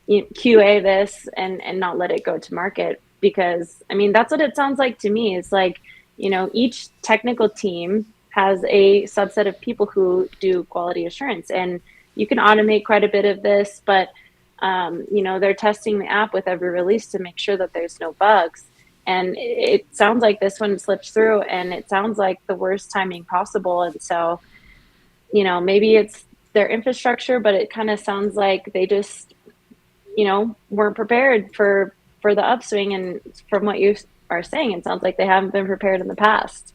you know, QA this and not let it go to market. Because I mean, that's what it sounds like to me. It's like, you know, each technical team has a subset of people who do quality assurance, and you can automate quite a bit of this, but you know, they're testing the app with every release to make sure that there's no bugs. And it sounds like this one slipped through, and it sounds like the worst timing possible. And so, you know, maybe it's their infrastructure, but it kind of sounds like they just, you know, weren't prepared for the upswing. And from what you are saying, it sounds like they haven't been prepared in the past.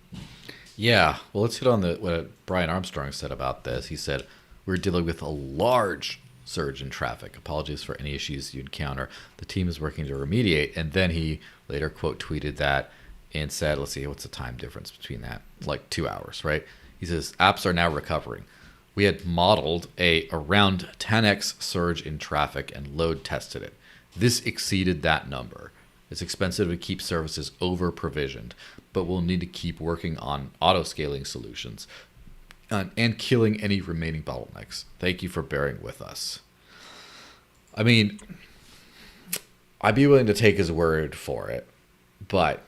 Yeah, well, let's hit on what Brian Armstrong said about this. He said, "We're dealing with a large surge in traffic. Apologies for any issues you encounter. The team is working to remediate." And then he later quote tweeted that and said, let's see, what's the time difference between that? Like 2 hours, right? He says, apps are now recovering. We had modeled a around 10x surge in traffic and load tested it. This exceeded that number. It's expensive to keep services over provisioned, but we'll need to keep working on auto scaling solutions and killing any remaining bottlenecks. Thank you for bearing with us. I mean, I'd be willing to take his word for it, but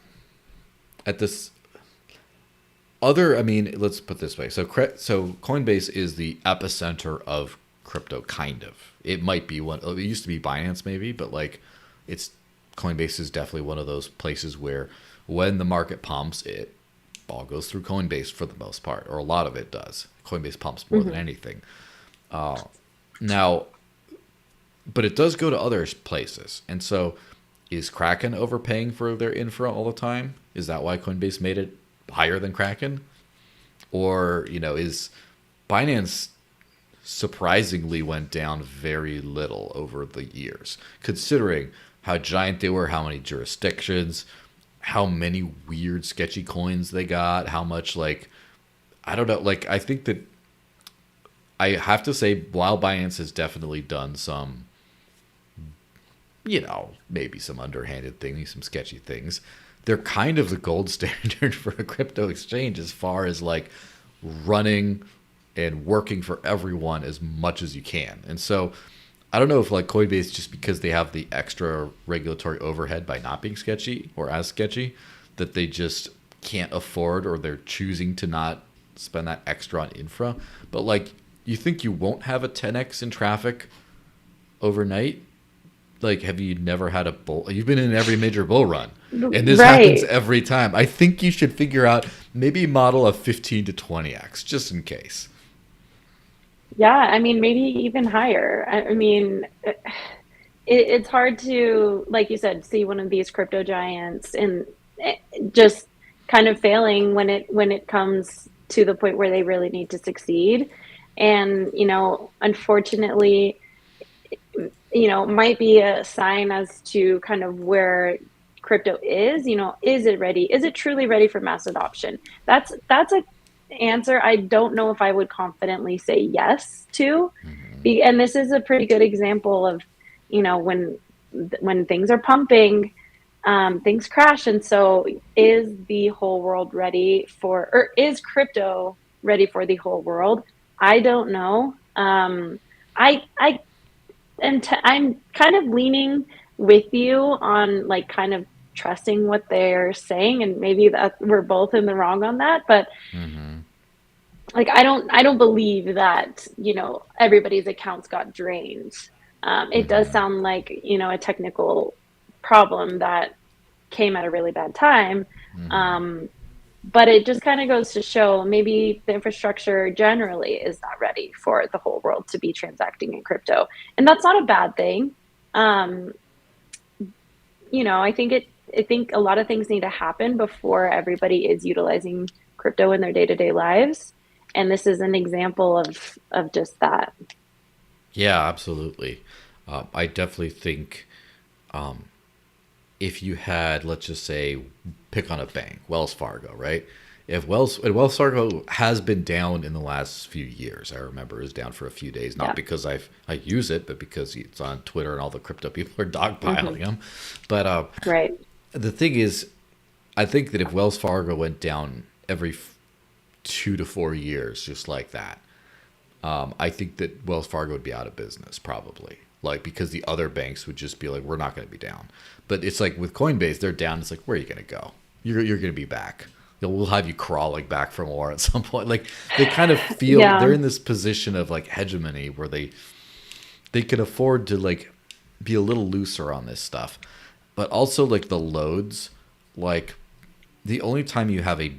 at this I mean, let's put it this way. So Coinbase is the epicenter of crypto, kind of. It might be one. It used to be Binance, maybe, but like, it's Coinbase is definitely one of those places where when the market pumps, it all goes through Coinbase for the most part, or a lot of it does. Coinbase pumps more than anything. Now, but it does go to other places. And so is Kraken overpaying for their infra all the time? Is that why Coinbase made it higher than Kraken? Or, you know, is Binance surprisingly went down very little over the years, considering how giant they were, how many jurisdictions, how many weird sketchy coins they got, how much, like, I don't know, like, I think that I have to say, while Binance has definitely done some maybe some underhanded things, some sketchy things. They're kind of the gold standard for a crypto exchange as far as like running and working for everyone as much as you can. And so I don't know if like Coinbase, just because they have the extra regulatory overhead by not being sketchy or as sketchy, that they just can't afford, or they're choosing to not spend that extra on infra. But like, you think you won't have a 10x in traffic overnight? Like, have you never had a bull? You've been in every major bull run, and this happens Right. every time. I think you should figure out, maybe model a 15 to 20x just in case. Yeah, I mean, maybe even higher. I mean, it's hard to, like you said, see one of these crypto giants and just kind of failing when it comes to the point where they really need to succeed. And, unfortunately, might be a sign as to kind of where crypto is. Is it ready? Is it truly ready for mass adoption? That's a answer I don't know if I would confidently say yes to. Mm-hmm. And this is a pretty good example of, when things are pumping, things crash. And so is the whole world ready for, or is crypto ready for the whole world? I don't know. I and I'm kind of leaning with you on like kind of trusting what they're saying, and maybe that we're both in the wrong on that. But Mm-hmm. like, I don't believe that everybody's accounts got drained. It does Mm-hmm. sound like a technical problem that came at a really bad time. Mm-hmm. um, but it just kind of goes to show maybe the infrastructure generally is not ready for the whole world to be transacting in crypto, and that's not a bad thing. um, I think a lot of things need to happen before everybody is utilizing crypto in their day-to-day lives, and this is an example of just that. Yeah, absolutely. I definitely think, if you had, let's just say, pick on a bank, Wells Fargo, right? If Wells Fargo has been down in the last few years. I remember it was down for a few days, not Yeah. because I use it, but because it's on Twitter and all the crypto people are Hmm. dogpiling them. But Right. the thing is, I think that if Wells Fargo went down every 2 to 4 years, just like that, I think that Wells Fargo would be out of business probably. Like, because the other banks would just be like, we're not going to be down. But it's like with Coinbase, they're down. It's like, where are you going to go? You're going to be back. We'll have you crawling back from war at some point. Like, they kind of feel they're Yeah. in this position of like hegemony where they can afford to like be a little looser on this stuff. But also like the loads, like the only time you have a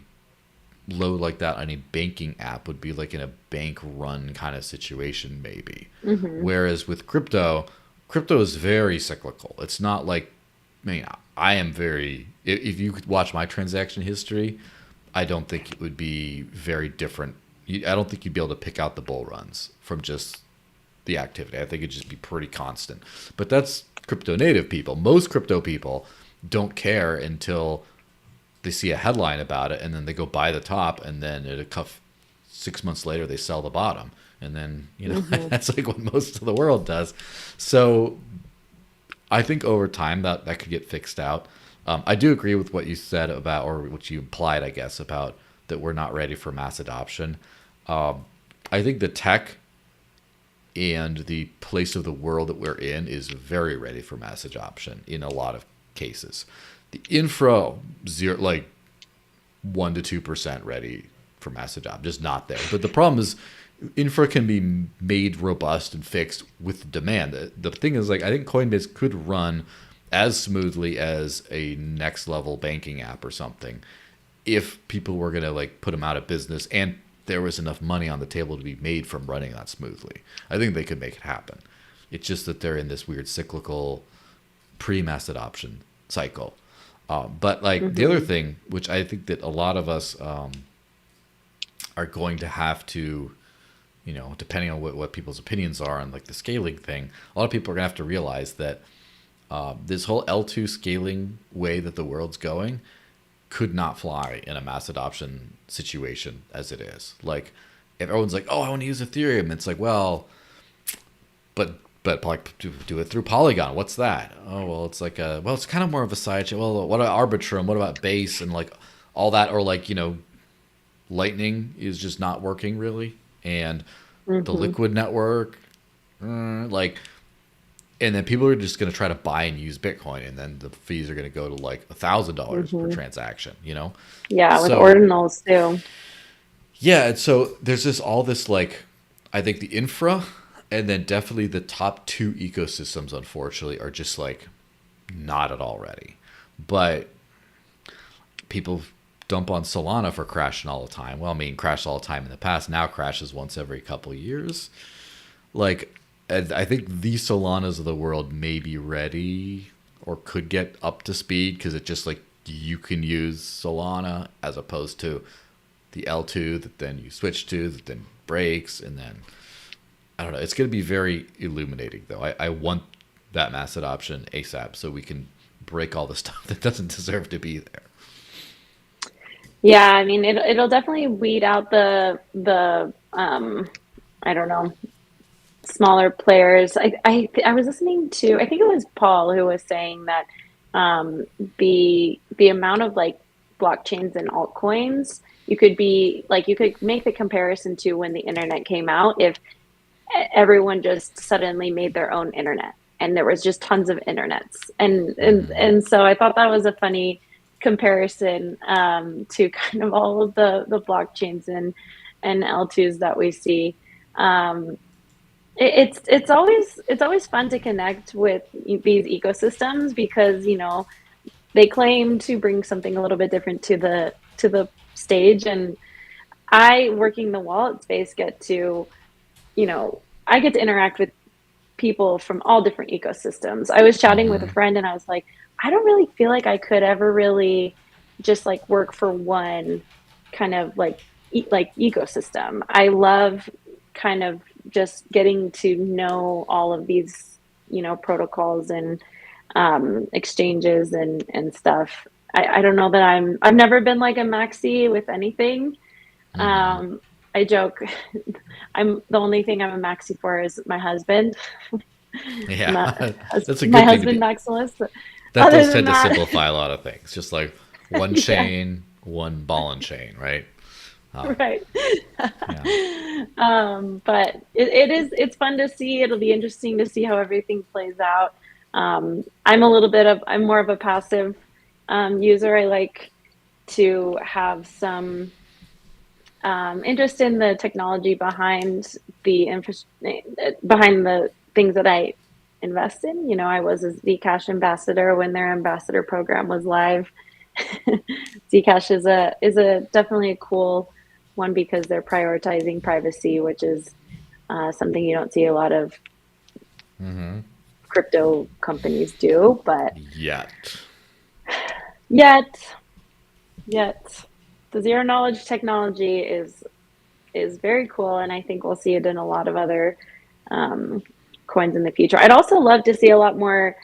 load like that on a banking app would be like in a bank run kind of situation, maybe. Hmm. Whereas with crypto is very cyclical. It's not like, I mean, I am very, if you could watch my transaction history, I don't think it would be very different. I don't think you'd be able to pick out the bull runs from just the activity. I think it'd just be pretty constant. But that's crypto native people. Most crypto people don't care until they see a headline about it, and then they go buy the top, and then at a cuff 6 months later they sell the bottom, and then Hmm. that's like what most of the world does. So I think over time that could get fixed out. I do agree with what you said about, or what you implied, I guess, about that we're not ready for mass adoption. I think the tech and the place of the world that we're in is very ready for mass adoption in a lot of cases. The infra, zero, like 1 to 2% ready for mass adoption, just not there. But the problem is, infra can be made robust and fixed with demand. The thing is, like, I think Coinbase could run as smoothly as a next level banking app or something if people were going to like put them out of business and there was enough money on the table to be made from running that smoothly. I think they could make it happen. It's just that they're in this weird cyclical pre-mass adoption cycle. But like the other Hmm. thing, which I think that a lot of us are going to have to, depending on what people's opinions are on like the scaling thing, a lot of people are going to have to realize that this whole L2 scaling way that the world's going could not fly in a mass adoption situation as it is. Like, if everyone's like, "Oh, I want to use Ethereum," it's like, well, but but like do it through Polygon. What's that? Oh, well, it's like it's kind of more of a side chain. Well, what about Arbitrum? What about Base and like all that? Or like, Lightning is just not working really, and the Mm-hmm. Liquid network, like, and then people are just going to try to buy and use Bitcoin, and then the fees are going to go to like $1,000 per Mm-hmm. transaction. Yeah, with So ordinals too. yeah, and so there's all this like, I think the infra, and then definitely the top two ecosystems, unfortunately, are just like not at all ready. But people dump on Solana for crashing all the time. Well, I mean, crashed all the time in the past. Now crashes once every couple of years. Like, and I think the Solanas of the world may be ready or could get up to speed because it just like you can use Solana as opposed to the L2 that then you switch to that then breaks, and then I don't know. It's going to be very illuminating though. I want that mass adoption ASAP so we can break all the stuff that doesn't deserve to be there. Yeah, I mean it'll definitely weed out the I don't know, smaller players. I was listening to, I think it was Paul who was saying that the amount of like blockchains and altcoins, you could make the comparison to when the internet came out. If everyone just suddenly made their own internet and there was just tons of internets, and so I thought that was a funny comparison to kind of all of the blockchains and L2s that we see. Um, it's always fun to connect with these ecosystems because they claim to bring something a little bit different to the stage, and I, working the wallet space, I get to interact with people from all different ecosystems. I was chatting with a Mm-hmm. friend and I was like, I don't really feel like I could ever really just like work for one kind of like like ecosystem. I love kind of just getting to know all of these, protocols and exchanges and stuff. I don't know that I've never been like a maxi with anything. Mm-hmm. Um, I joke, I'm the only thing I'm a maxi for is my husband. Yeah, My, that's a my good thing to husband be. Maximus. That Other does than tend to that, simplify a lot of things. Just like one yeah, chain, one ball and chain, right? Um, right. yeah. But it's fun to see. It'll be interesting to see how everything plays out. I'm more of a passive user. I like to have some interest in the technology behind the things that I invest in. I was a Zcash ambassador when their ambassador program was live. Zcash is a definitely a cool one because they're prioritizing privacy, which is something you don't see a lot of Mm-hmm. crypto companies do. But Yet. yet, yet, the zero knowledge technology is very cool, and I think we'll see it in a lot of other um, coins in the future. I'd also love to see a lot more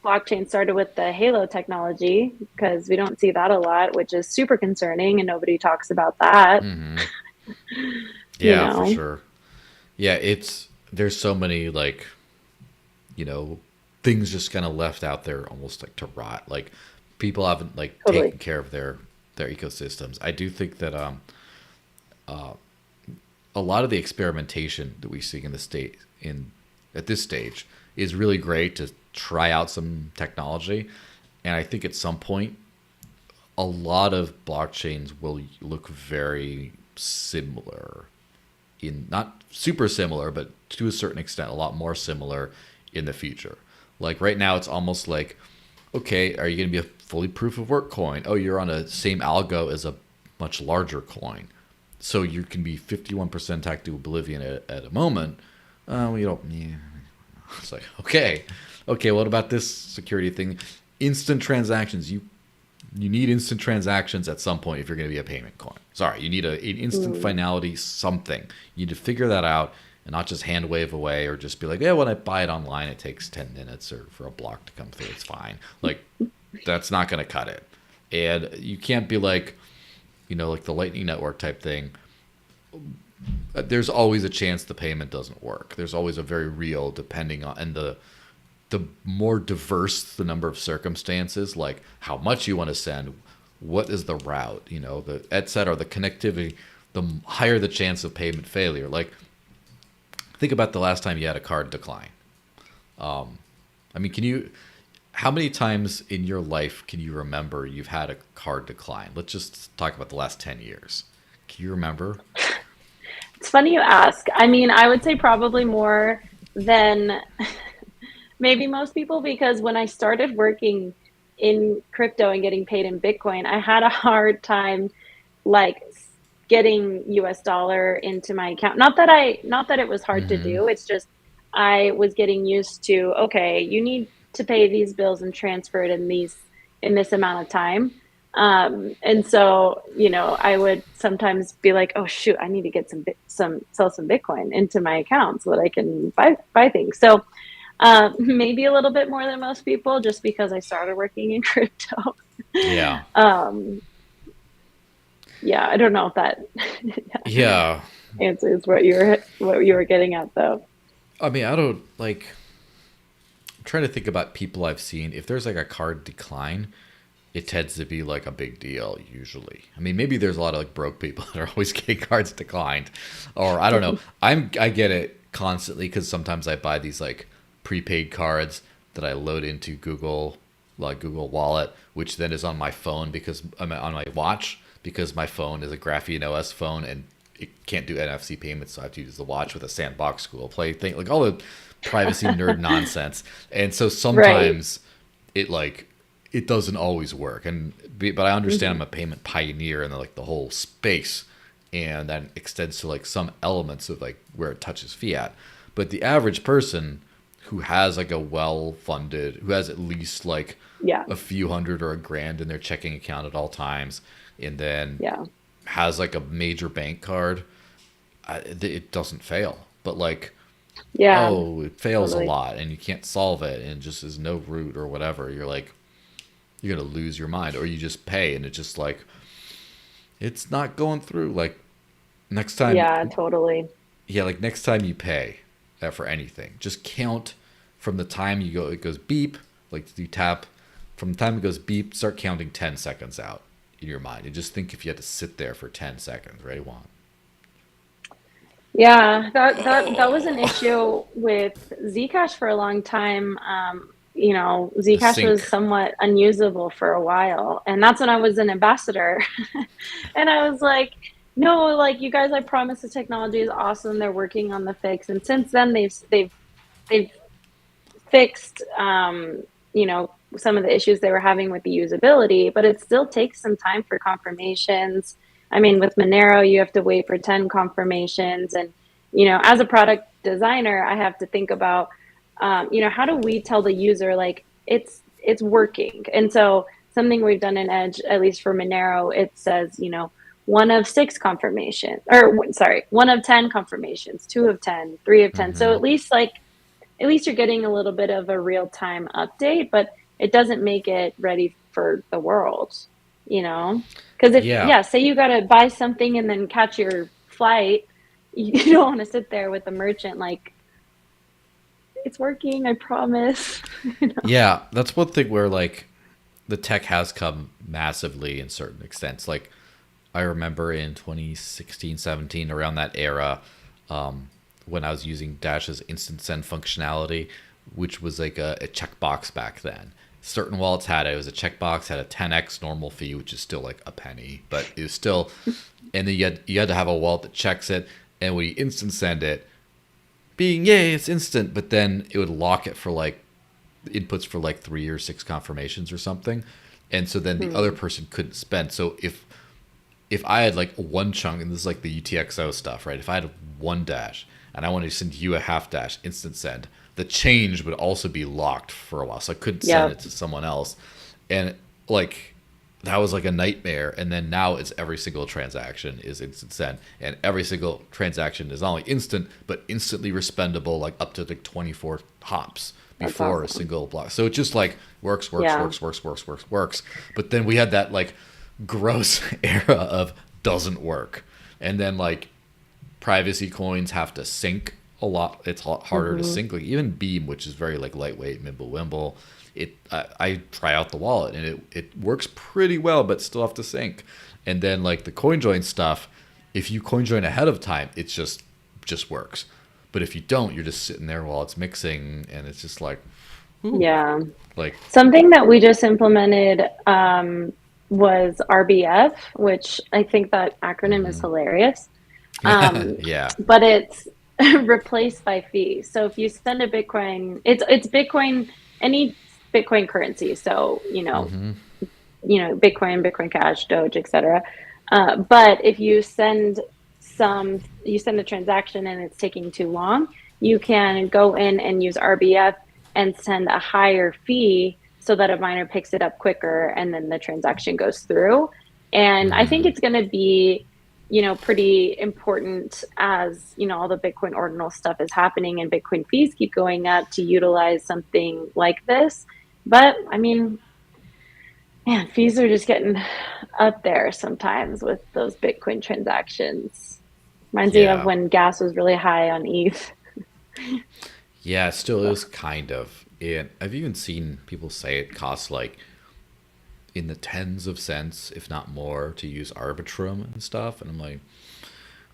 blockchain started with the Halo technology because we don't see that a lot, which is super concerning, and nobody talks about that. Mm-hmm. You Yeah, for know, sure. Yeah, there's so many like, you know, things just kind of left out there almost like to rot. Like people haven't like totally. taken care of their ecosystems. I do think that a lot of the experimentation that we see in the state in at this stage is really great to try out some technology, and I think at some point a lot of blockchains will look very similar, in not super similar but to a certain extent a lot more similar in the future. Like right now it's almost like, okay, are you going to be a fully proof of work coin? Oh, you're on a same algo as a much larger coin, so you can be 51% tacked to oblivion at a moment. We don't. Yeah. It's like, okay. What about this security thing? Instant transactions. You need instant transactions at some point if you're going to be a payment coin. Sorry, you need an instant Mm. finality something. You need to figure that out and not just hand wave away or just be like, yeah, when I buy it online, it takes 10 minutes or for a block to come through. It's fine. Like, that's not going to cut it. And you can't be like, like the Lightning Network type thing. there's always a chance the payment doesn't work. There's always a very real, depending on, and the more diverse the number of circumstances, like how much you want to send, what is the route, the et cetera, the connectivity, the higher the chance of payment failure. Like, think about the last time you had a card decline. I mean, how many times in your life can you remember you've had a card decline? Let's just talk about the last 10 years. Can you remember? It's funny you ask. I mean, I would say probably more than maybe most people, because when I started working in crypto and getting paid in Bitcoin, I had a hard time like getting US dollar into my account. Not that it was hard to do. It's just I was getting used to, okay, you need to pay these bills and transfer it in this amount of time. And so, I would sometimes be like, oh shoot, I need to get sell some Bitcoin into my account so that I can buy things. So, maybe a little bit more than most people, just because I started working in crypto. Yeah. Yeah, I don't know if that Yeah. answers what you were getting at, though. I mean, I don't like. I'm trying to think about people I've seen. If there's like a card decline, it tends to be like a big deal usually. I mean, maybe there's a lot of like broke people that are always getting cards declined, or I don't know. I get it constantly because sometimes I buy these like prepaid cards that I load into Google Wallet, which then is on my phone because I'm on my watch, because my phone is a Graphene OS phone and it can't do NFC payments, so I have to use the watch with a sandbox Google Play thing, like all the privacy nerd nonsense. And so sometimes it doesn't always work. But I understand I'm a payment pioneer and like the whole space, and that extends to like some elements of like where it touches fiat. But the average person who has like who has at least like a few hundred or $1,000 in their checking account at all times, and then has like a major bank card, it doesn't fail. But like, it fails a lot and you can't solve it and just is no route or whatever. You're like, you're going to lose your mind, or you just pay and it's just like, it's not going through. Like next time. Yeah, totally. Yeah. Like next time you pay for anything, just count from the time it goes beep, like you tap, from the time it goes beep, start counting 10 seconds out in your mind. And just think if you had to sit there for 10 seconds. Ready, one. Yeah, that was an issue with Zcash for a long time. Zcash was somewhat unusable for a while, and that's when I was an ambassador. And I was like, no, like, you guys, I promise the technology is awesome. They're working on the fix, and since then they've fixed some of the issues they were having with the usability, but it still takes some time for confirmations. I mean, with Monero, you have to wait for 10 confirmations. And, as a product designer, I have to think about, how do we tell the user, like, it's working? And so something we've done in Edge, at least for Monero, it says, 1 of 6 confirmations, or sorry, 1 of 10 confirmations, 2 of 10, 3 of 10. So at least you're getting a little bit of a real-time update, but it doesn't make it ready for the world, because say you got to buy something and then catch your flight, you don't want to sit there with the merchant like, it's working, I promise. Yeah, that's one thing where like the tech has come massively in certain extents. Like I remember in 2016, 17, around that era, when I was using Dash's instant send functionality, which was like a checkbox back then. Certain wallets had it. It was a checkbox, had a 10x normal fee, which is still like a penny, but it was still. And then you had to have a wallet that checks it, and when you instant send it, being yay, it's instant, but then it would lock it for like inputs for like 3 or 6 confirmations or something, and so then the other person couldn't spend. So if I had like one chunk, and this is like the UTXO stuff, right? If I had one Dash and I wanted to send you a half Dash instant send, the change would also be locked for a while, so I couldn't send it to someone else. And like that was like a nightmare. And then now it's every single transaction is instant send, and every single transaction is not only instant but instantly respendable, like up to like 24 hops before a single block. So it just like works. But then we had that like gross era of doesn't work, and then like privacy coins have to sync a lot. It's a lot harder to Mm-hmm. sync. Like even Beam, which is very like lightweight, nimble, wimble. I try out the wallet and it works pretty well, but still have to sync. And then like the CoinJoin stuff, if you CoinJoin ahead of time, it's just works. But if you don't, you're just sitting there while it's mixing, and it's just like, whew, Yeah. like Something that we just implemented was RBF, which I think that acronym is hilarious. yeah, But it's replaced by fee. So if you send a Bitcoin, it's Bitcoin, any Bitcoin currency. So, Bitcoin, Bitcoin Cash, Doge, etc. But if you send a transaction and it's taking too long, you can go in and use RBF and send a higher fee so that a miner picks it up quicker and then the transaction goes through. And I think it's going to be, pretty important as, all the Bitcoin ordinal stuff is happening and Bitcoin fees keep going up to utilize something like this. But I mean, man, fees are just getting up there sometimes with those Bitcoin transactions. Reminds me of yeah, when gas was really high on ETH. yeah. It still is kind of. And I've even seen people say it costs like in the tens of cents, if not more, to use Arbitrum and stuff. And I'm like,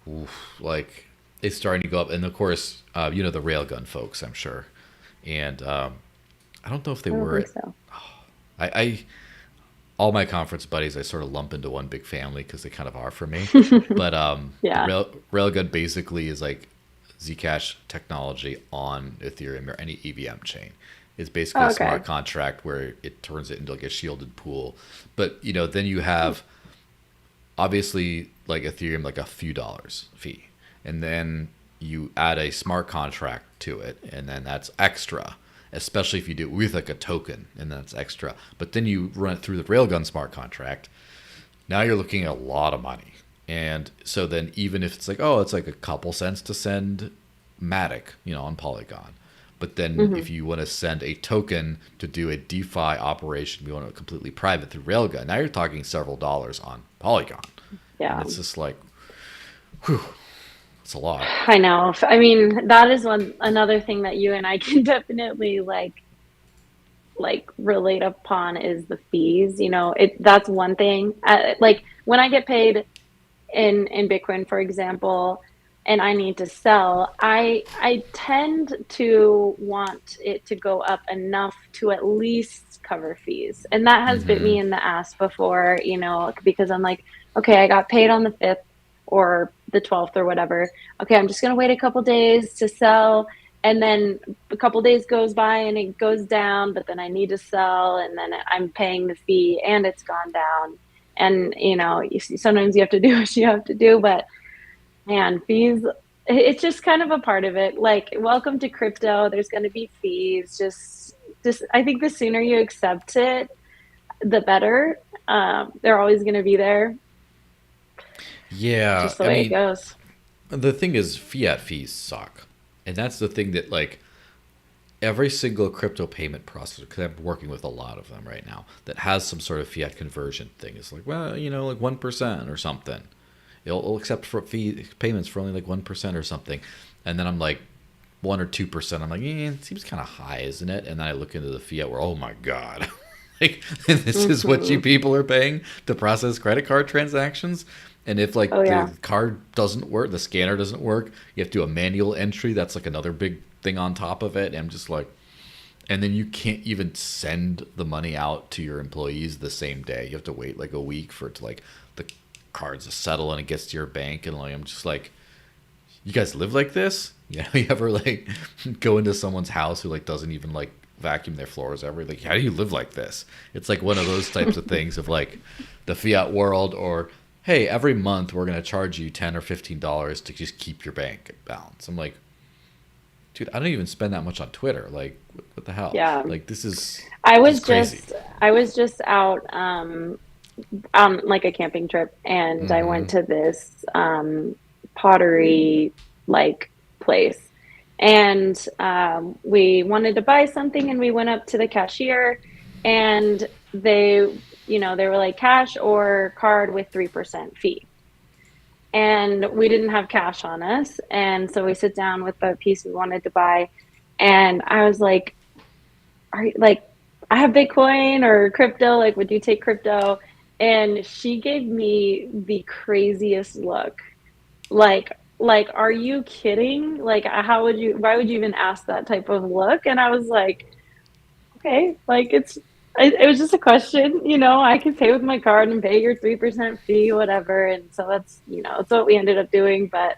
oof, like it's starting to go up. And of course, the Railgun folks, I'm sure. And I don't know if they I don't were. think so. I all my conference buddies I sort of lump into one big family because they kind of are for me. But the Yeah. Railgun basically is like Zcash technology on Ethereum or any EVM chain. It's basically Oh, a okay. smart contract where it turns it into like a shielded pool. But then you have obviously like Ethereum like a few dollars fee, and then you add a smart contract to it, and then that's extra. Especially if you do it with like a token, and that's extra. But then you run it through the Railgun smart contract. Now you're looking at a lot of money. And so then even if it's like, oh, it's like a couple cents to send Matic, on Polygon. But then Hmm. if you want to send a token to do a DeFi operation, you want it completely private through Railgun, now you're talking several dollars on Polygon. And Yeah. it's just like, whew, it's a lot. I know. I mean, that is another thing that you and I can definitely like relate upon is the fees. That's one thing. Like when I get paid in Bitcoin, for example, and I need to sell, I tend to want it to go up enough to at least cover fees. And that has bit me in the ass before, because I'm like, okay, I got paid on the 5th or the 12th or whatever. Okay, I'm just going to wait a couple days to sell. And then a couple days goes by and it goes down, but then I need to sell and then I'm paying the fee and it's gone down. And, sometimes you have to do what you have to do, but man, fees, it's just kind of a part of it. Like, welcome to crypto. There's going to be fees. Just, I think the sooner you accept it, the better. They're always going to be there. Yeah, Just the I way it mean, goes. the thing is, fiat fees suck. And that's the thing that, like, every single crypto payment processor, because I'm working with a lot of them right now, that has some sort of fiat conversion thing. It's like, well, like 1% or something. It'll accept for fee payments for only like 1% or something. And then I'm like, 1 or 2%. I'm like, it seems kind of high, isn't it? And then I look into the fiat where, oh my God. Like, this is what you Hmm. people are paying to process credit card transactions. And if Oh, like yeah. the card doesn't work, the scanner doesn't work, you have to do a manual entry. That's like another big thing on top of it. And I'm just like, and then you can't even send the money out to your employees the same day. You have to wait like a week for it to like the cards to settle and it gets to your bank. And like I'm just like, you guys live like this? You ever like go into someone's house who like doesn't even like vacuum their floors ever? Like, how do you live like this? It's like one of those types of things of like the fiat world, or hey, every month we're gonna charge you $10 or $15 to just keep your bank balance. I'm like, dude, I don't even spend that much on Twitter. Like, what the hell? Yeah. Like, this is I this is was crazy. just I was just out on like a camping trip and I Mm-hmm. went to this pottery like place and we wanted to buy something and we went up to the cashier and they were like cash or card with 3% fee. and we didn't have cash on us. And so we sit down with the piece we wanted to buy. And I was like, are you like, I have Bitcoin or crypto. Like, would you take crypto? And she gave me the craziest look. Like, are you kidding? Like, why would you even ask that type of look? And I was like, okay, like it was just a question, I could pay with my card and pay your 3% fee, whatever. And so that's what we ended up doing. But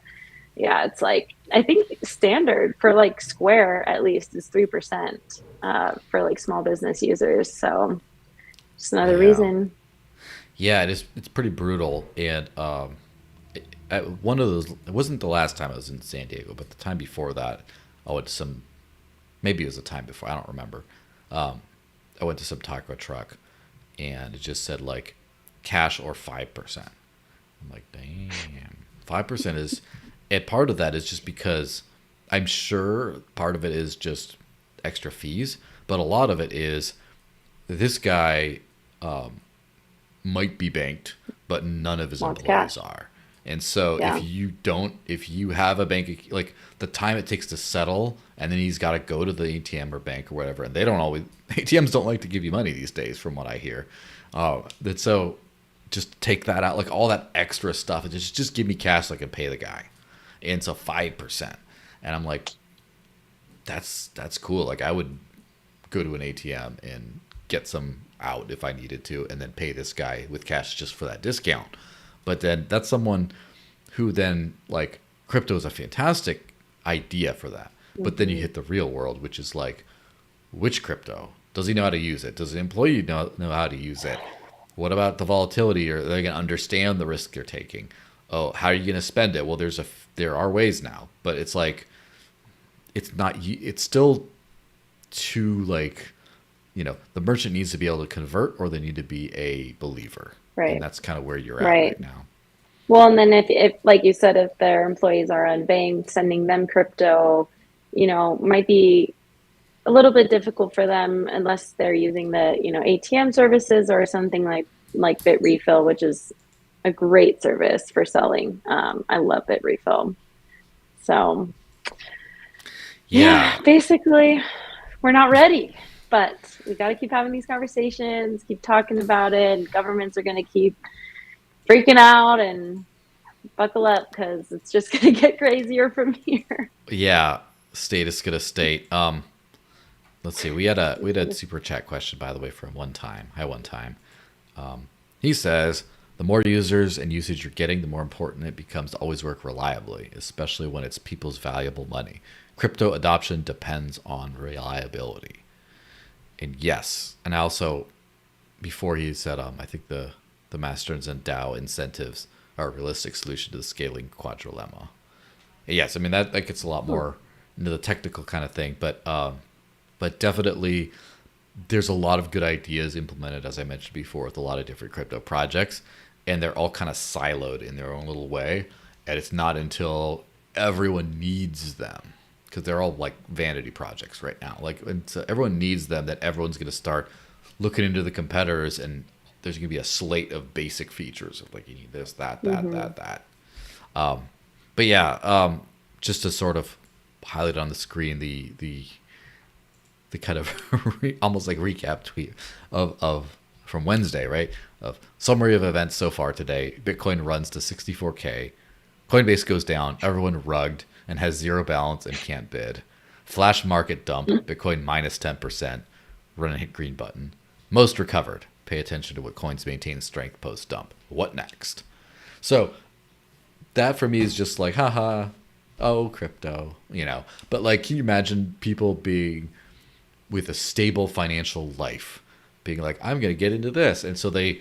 yeah, it's like, I think standard for like Square at least is 3% for like small business users. So just another Yeah. reason. Yeah, it is. It's pretty brutal. And at one of those, it wasn't the last time I was in San Diego, but the time before that, I went to some. Maybe it was the time before. I don't remember. I went to some taco truck, and it just said like cash or 5%. I'm like, damn, 5% is. And part of that is just because I'm sure part of it is just extra fees, but a lot of it is this guy might be banked, but none of his Wants employees cash. are. And so Yeah. if you have a like the time it takes to settle, and then he's got to go to the ATM or bank or whatever, and they don't always, ATMs don't like to give you money these days, from what I hear. That so just take that out, like all that extra stuff, and just give me cash so I can pay the guy. And so 5%, and I'm like, that's cool. Like I would go to an ATM and get some out if I needed to, and then pay this guy with cash just for that discount. But then that's someone who then like crypto is a fantastic idea for that. But then you Hmm. hit the real world, which is like, which crypto? Does he know how to use it? Does the employee know how to use it? What about the volatility? Are they going to understand the risk they're taking? Oh, how are you going to spend it? Well, there are ways now, but it's like it's still too like, the merchant needs to be able to convert, or they need to be a believer, and Right. that's kind of where you're at Right. right now. Well, and then if like you said, if their employees are unbanked, sending them crypto, might be a little bit difficult for them unless they're using the, ATM services or something like Bitrefill, which is a great service for selling. I love Bitrefill. So Yeah, yeah, basically we're not ready, but we got to keep having these conversations, keep talking about it, and governments are going to keep freaking out and buckle up because it's just going to get crazier from here. yeah. State is gonna state. Let's see. We had a super chat question, by the way, from Onetime. Hi, Onetime. He says, the more users and usage you're getting, the more important it becomes to always work reliably, especially when it's people's valuable money. Crypto adoption depends on reliability. And yes, and also before he said, I think the Masters and DAO incentives are a realistic solution to the scaling quadrilemma. Yes, I mean that gets a lot more into the technical kind of thing, but definitely there's a lot of good ideas implemented, as I mentioned before, with a lot of different crypto projects, and they're all kind of siloed in their own little way. And it's not until everyone needs them, because they're all like vanity projects right now. Like, and so everyone needs them, that everyone's going to start looking into the competitors, and there's going to be a slate of basic features of like, you need this, that, that, Hmm. that, that. But yeah, just to sort of highlight on the screen the kind of almost like recap tweet of from Wednesday, right? Of summary of events so far today. Bitcoin runs to 64K. Coinbase goes down. Everyone rugged and has zero balance and can't bid. Flash market dump. Bitcoin minus 10%. Run and hit green button. Most recovered. Pay attention to what coins maintain strength post dump. What next? So that for me is just like, haha, oh, crypto. But like, can you imagine people being with a stable financial life, being like, I'm going to get into this. And so they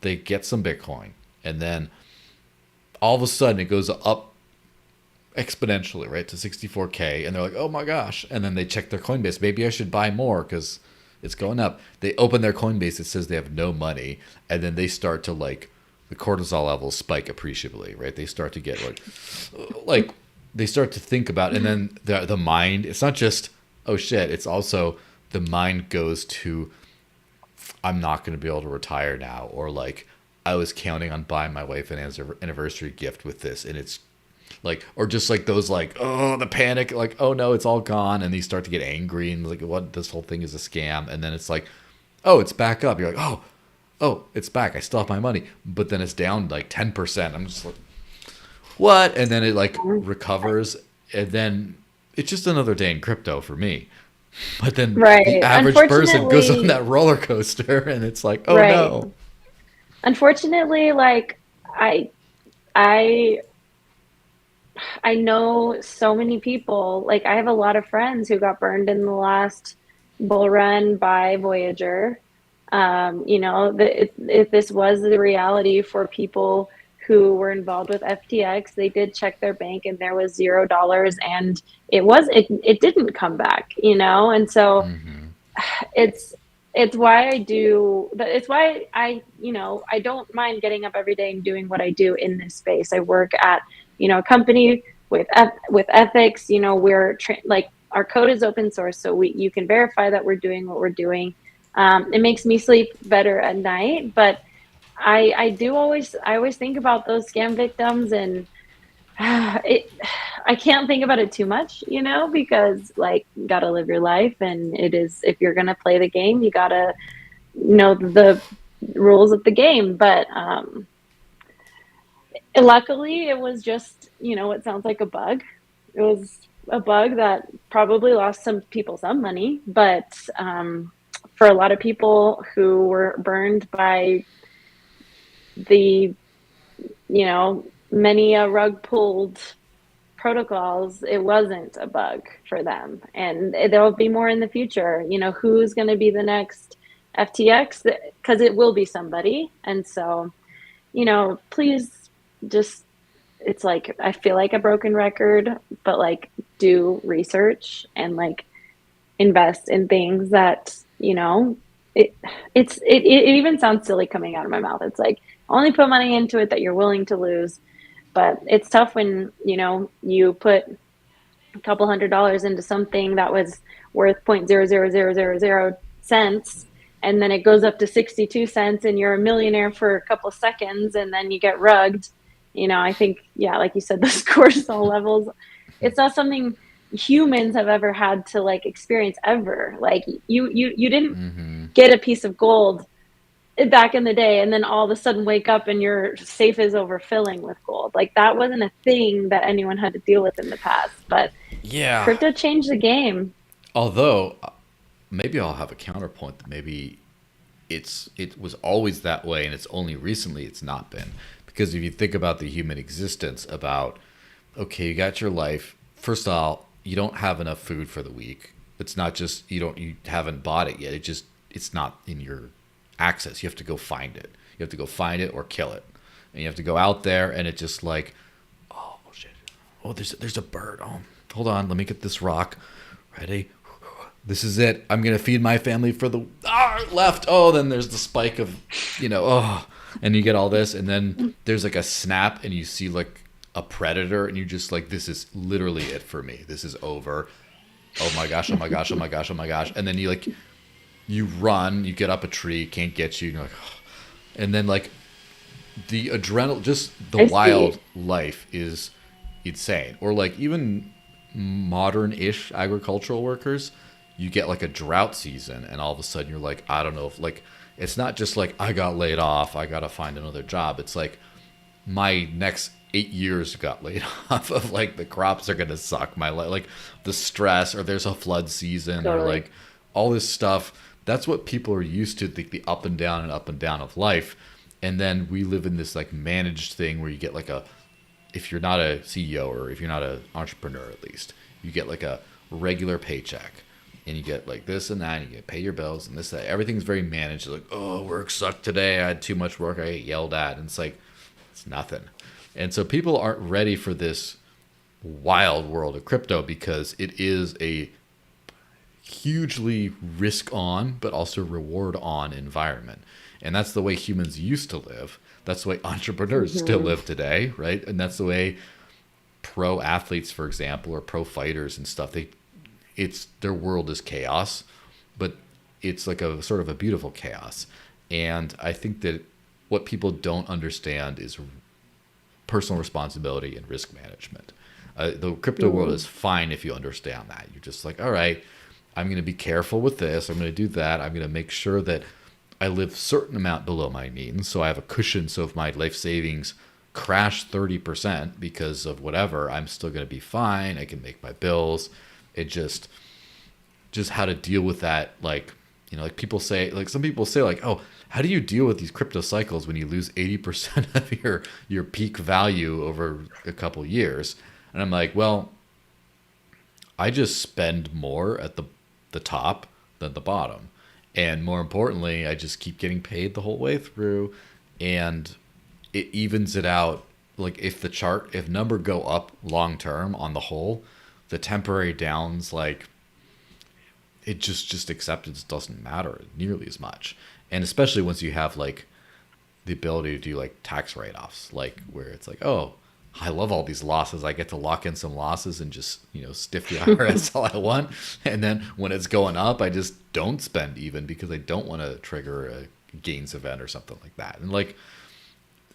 get some Bitcoin, and then all of a sudden it goes up exponentially, right, to 64K, and they're like, oh my gosh. And then they check their Coinbase. Maybe I should buy more because it's going up. They open their Coinbase. It says they have no money. And then they start to like, the cortisol levels spike appreciably, right? They start to get like they start to think about, and then the mind, it's not just, oh shit, it's also the mind goes to, I'm not going to be able to retire now, or like, I was counting on buying my wife an anniversary gift with this, and it's like, or just like those like, oh, the panic, like, oh no, it's all gone, and you start to get angry and like, what, this whole thing is a scam, and then it's like, oh, it's back up. You're like, oh, it's back. I still have my money, but then it's down like 10%. I'm just like, what? And then it like recovers, and then it's just another day in crypto for me. But then the Right. average person goes on Unfortunately, that roller coaster, and it's like, oh right. no. Unfortunately, like I I I know so many people. Like I have a lot of friends who got burned in the last bull run by Voyager. If this was the reality for people who were involved with FTX, they did check their bank and there was $0, and it didn't come back. And so Hmm. it's it's why I do it's why I don't mind getting up every day and doing what I do in this space. I work at a company with ethics. Like our code is open source, so you can verify that we're doing what we're doing. It makes me sleep better at night, but I always think about those scam victims, and it I can't think about it too much, because like you gotta live your life, and it is, if you're gonna play the game, you gotta know the rules of the game. But luckily it was just, what sounds like a bug. It was a bug that probably lost some people some money, but for a lot of people who were burned by the many a rug pulled protocols, it wasn't a bug for them. And there will be more in the future. Who's going to be the next FTX? Because it will be somebody. And so, please just, it's like, I feel like a broken record, but like do research and like invest in things that, it even sounds silly coming out of my mouth. It's like, only put money into it that you're willing to lose. But it's tough when, you put a couple $100 into something that was worth 0.00000 cents, and then it goes up to 62 cents, and you're a millionaire for a couple of seconds, and then you get rugged. I think, yeah, like you said, those cortisol levels, it's not something humans have ever had to like experience ever. Like you didn't Hmm. get a piece of gold back in the day and then all of a sudden wake up and your safe is overfilling with gold. Like that wasn't a thing that anyone had to deal with in the past, but Yeah. crypto changed the game. Although maybe I'll have a counterpoint that maybe it was always that way, and it's only recently it's not been. Because if you think about the human existence, about, okay, you got your life. First of all, you don't have enough food for the week. It's not just you haven't bought it yet. It's not in your access. You have to go find it. You have to go find it or kill it, and you have to go out there, and it just like, oh shit, oh there's a bird. Oh, hold on, let me get this rock. Ready? This is it. I'm gonna feed my family for the left. Oh, then there's the spike of, oh, and you get all this, and then there's like a snap, and you see like a predator, and you're just like, this is literally it for me. This is over. Oh my gosh! Oh my gosh! Oh my gosh! Oh my gosh! And then you run, you get up a tree, can't get you, and you're like, oh. And then like the adrenaline, just the I see. wild life is insane. Or like even modern-ish agricultural workers, you get like a drought season, and all of a sudden you're like, I don't know if like, it's not just like I got laid off, I gotta find another job. It's like my next 8 years got laid off of like the crops are gonna suck. Like the stress, or there's a flood season, or Totally. like all this stuff. That's what people are used to, the up and up and down of life. And then we live in this like managed thing where you get like if you're not a CEO, or if you're not an entrepreneur, at least you get like a regular paycheck, and you get like this and that, and you get pay your bills and this, that. Everything's very managed. It's like, oh, work sucked today. I had too much work. I get yelled at. And it's like, it's nothing. And so people aren't ready for this wild world of crypto, because it is a hugely risk on, but also reward on environment. And that's the way humans used to live. That's the way entrepreneurs still Hmm. live today, right? And that's the way pro athletes, for example, or pro fighters and stuff, it's their world is chaos, but it's like a sort of a beautiful chaos. And I think that what people don't understand is personal responsibility and risk management. The crypto world is fine if you understand that. You're just like, all right, I'm going to be careful with this. I'm going to do that. I'm going to make sure that I live a certain amount below my means, so I have a cushion. So if my life savings crash 30% because of whatever, I'm still going to be fine. I can make my bills. It just how to deal with that. Like, like people say, like some people say like, oh, how do you deal with these crypto cycles when you lose 80% of your peak value over a couple years? And I'm like, well, I just spend more at the top than the bottom. And more importantly, I just keep getting paid the whole way through, and it evens it out. Like if number go up long term on the whole, the temporary downs, like it just acceptance doesn't matter nearly as much. And especially once you have like the ability to do like tax write-offs, like where it's like, oh, I love all these losses. I get to lock in some losses and just, stiff the IRS all I want. And then when it's going up, I just don't spend even because I don't want to trigger a gains event or something like that. And like,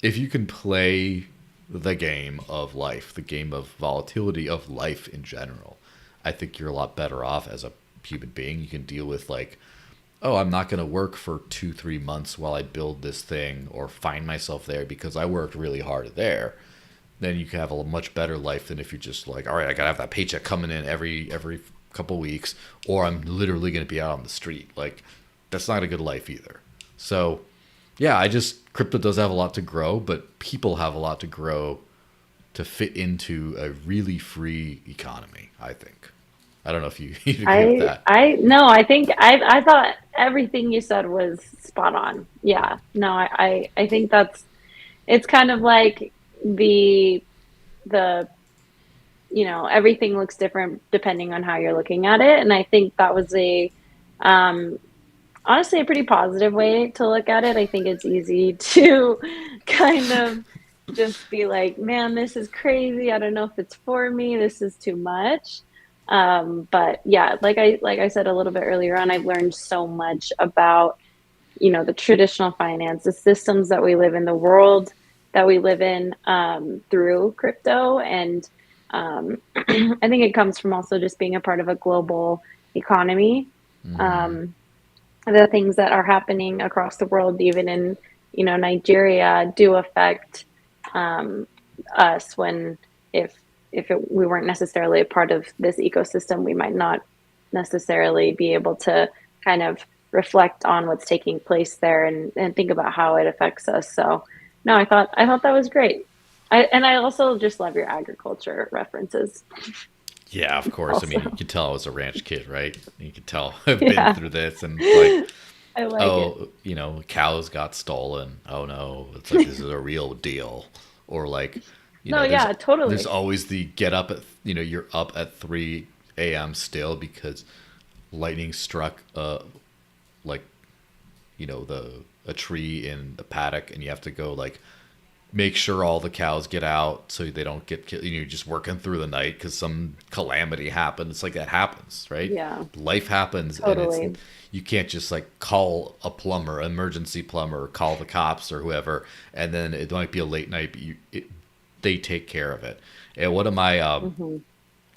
if you can play the game of life, the game of volatility of life in general, I think you're a lot better off as a human being. You can deal with like, oh, I'm not going to work for 2-3 months while I build this thing or find myself there because I worked really hard there. Then you can have a much better life than if you're just like, all right, I gotta have that paycheck coming in every couple weeks, or I'm literally gonna be out on the street. Like, that's not a good life either. So, yeah, crypto does have a lot to grow, but people have a lot to grow to fit into a really free economy, I think. I don't know if you agree with that. I think I thought everything you said was spot on. Yeah, no, I think it's kind of like the everything looks different depending on how you're looking at it, and I think that was honestly a pretty positive way to look at it. I think it's easy to kind of just be like, man, this is crazy, I don't know if it's for me, this is too much. But yeah, like I said a little bit earlier on, I've learned so much about the traditional finance, the systems that we live in, the world that we live in, through crypto. And I think it comes from also just being a part of a global economy. The things that are happening across the world, even in Nigeria, do affect us. When we weren't necessarily a part of this ecosystem, we might not necessarily be able to kind of reflect on what's taking place there and think about how it affects us. So no, I thought that was great. I also just love your agriculture references. Yeah, of course. Also. I mean, you could tell I was a ranch kid, right? You could tell I've Yeah. been through this, and like, I like it. cows got stolen. Oh no, it's like this is a real deal. Or like, No, yeah, totally. there's always the get up at, you're up at 3 a.m. still because lightning struck like, a tree in the paddock, and you have to go like make sure all the cows get out so they don't get killed. You're just working through the night because some calamity happened. It's like that happens, right? Yeah. Life happens, Totally. and you can't just like call a plumber, emergency plumber, or call the cops or whoever, and then it might be a late night, but they take care of it. And one of my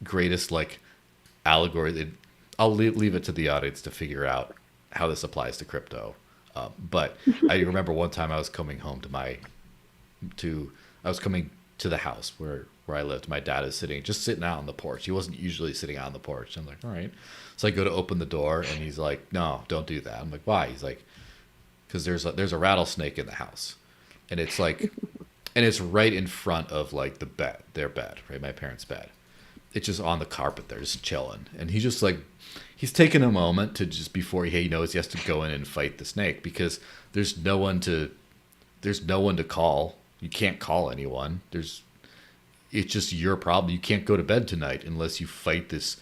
greatest like allegories, I'll leave it to the audience to figure out how this applies to crypto. But I remember one time I was coming home I was coming to the house where I lived. My dad is just sitting out on the porch. He wasn't usually sitting out on the porch. I'm like, all right. So I go to open the door, and he's like, no, don't do that. I'm like, why? He's like, because there's a rattlesnake in the house, and it's like, and it's right in front of like their bed, right, my parents' bed. It's just on the carpet there, just chilling, and he's just like, he's taking a moment to just before he knows he has to go in and fight the snake because there's no one to call. You can't call anyone. It's just your problem. You can't go to bed tonight unless you fight this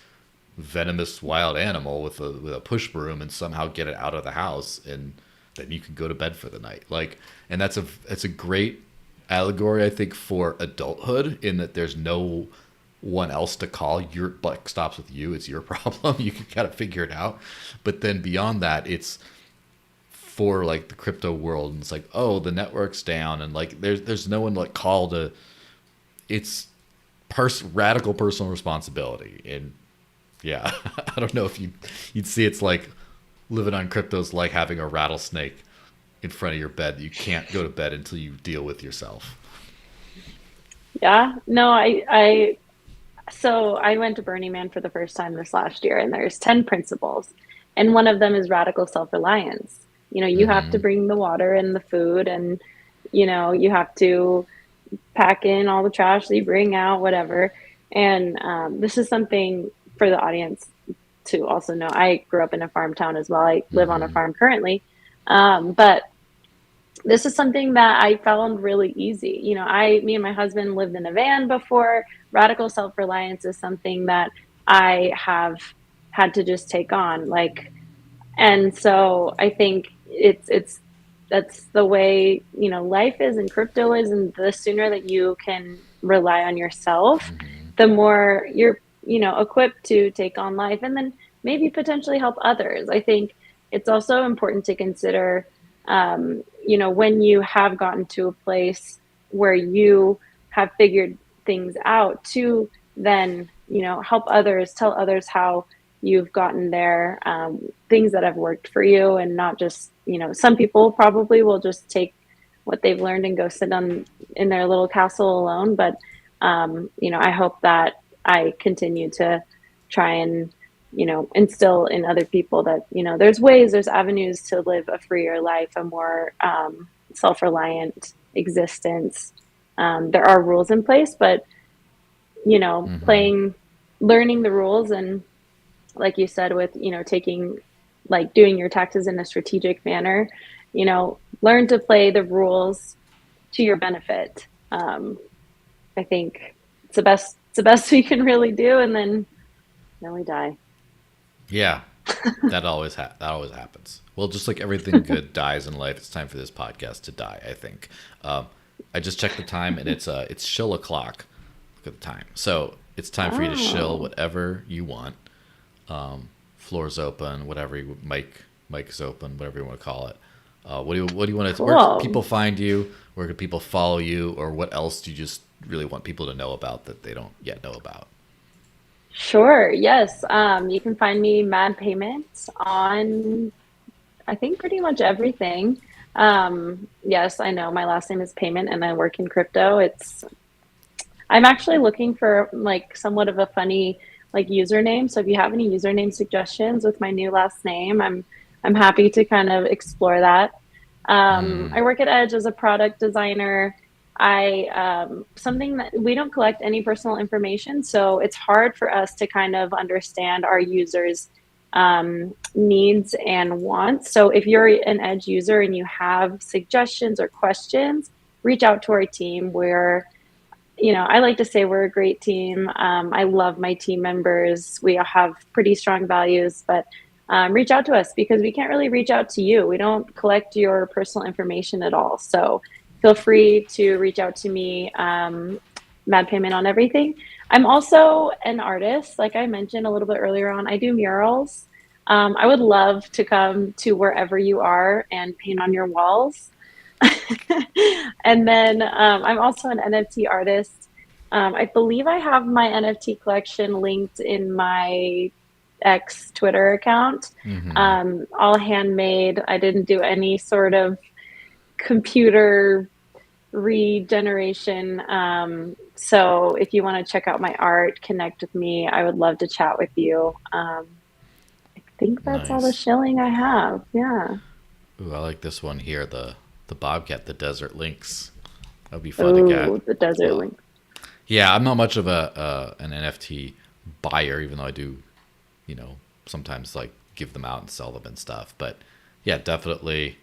venomous wild animal with a push broom and somehow get it out of the house, and then you can go to bed for the night. Like, and that's a great allegory, I think, for adulthood, in that there's no one else to call. Your buck stops with you. It's your problem. You can kind of figure it out. But then beyond that, it's for like the crypto world, and it's like, oh, the network's down, and like there's no one like call to. It's radical personal responsibility, and yeah, I don't know if you'd see it's like living on crypto's like having a rattlesnake in front of your bed that you can't go to bed until you deal with yourself. Yeah, no, so I went to Burning Man for the first time this last year, and there's 10 principles, and one of them is radical self-reliance. You have to Mm-hmm. bring the water and the food, and you have to pack in all the trash that you bring out, whatever. And this is something for the audience to also know. I grew up in a farm town as well. I live on a Mm-hmm. farm currently, but this is something that I found really easy. Me and my husband lived in a van before. Radical self-reliance is something that I have had to just take on. And so I think it's that's the way, life is and crypto is, and the sooner that you can rely on yourself, Mm-hmm. the more you're, equipped to take on life and then maybe potentially help others. I think it's also important to consider, when you have gotten to a place where you have figured things out, to then, help others, tell others how you've gotten there, things that have worked for you, and not just, some people probably will just take what they've learned and go sit in their little castle alone. But, I hope that I continue to try and, instill in other people that, there's avenues to live a freer life, a more self-reliant existence. There are rules in place, but, Mm-hmm. learning the rules, and like you said, with, taking, like, doing your taxes in a strategic manner, learn to play the rules to your benefit. I think it's the best we can really do, and then we die. Yeah, that always happens. Well, just like everything good dies in life, it's time for this podcast to die, I think. Um, I just checked the time, and it's shill-o'clock. Look at the time. So it's time for you to shill Oh, whatever you want. Floor's open, whatever mic is open, whatever you want to call it. What do you want to? Where can cool. people find you? Where can people follow you? Or what else do you just really want people to know about that they don't yet know about? Sure. Yes. You can find me Mad Payments on, I think, pretty much everything. Yes, I know my last name is Payment, and I work in crypto. I'm actually looking for, like, somewhat of a funny, like, username. So if you have any username suggestions with my new last name, I'm happy to kind of explore that. Mm, I work at Edge as a product designer. I Something that we don't collect any personal information, so it's hard for us to kind of understand our users' needs and wants. So if you're an Edge user and you have suggestions or questions, reach out to our team. I like to say we're a great team. I love my team members. We all have pretty strong values, but reach out to us because we can't really reach out to you. We don't collect your personal information at all. So feel free to reach out to me, Mad Payment on everything. I'm also an artist. Like I mentioned a little bit earlier on, I do murals. I would love to come to wherever you are and paint on your walls. And then I'm also an NFT artist. I believe I have my NFT collection linked in my X Twitter account. mm-hmm. All handmade. I didn't do any sort of computer regeneration. So if you want to check out my art, connect with me. I would love to chat with you. I think that's all the Nice. shilling I have. Yeah. Ooh, I like this one here. The Bobcat, the Desert Lynx. That'd be fun to get. Oh, the desert Uh, link. yeah, I'm not much of a an NFT buyer, even though I do, sometimes like give them out and sell them and stuff. But yeah, definitely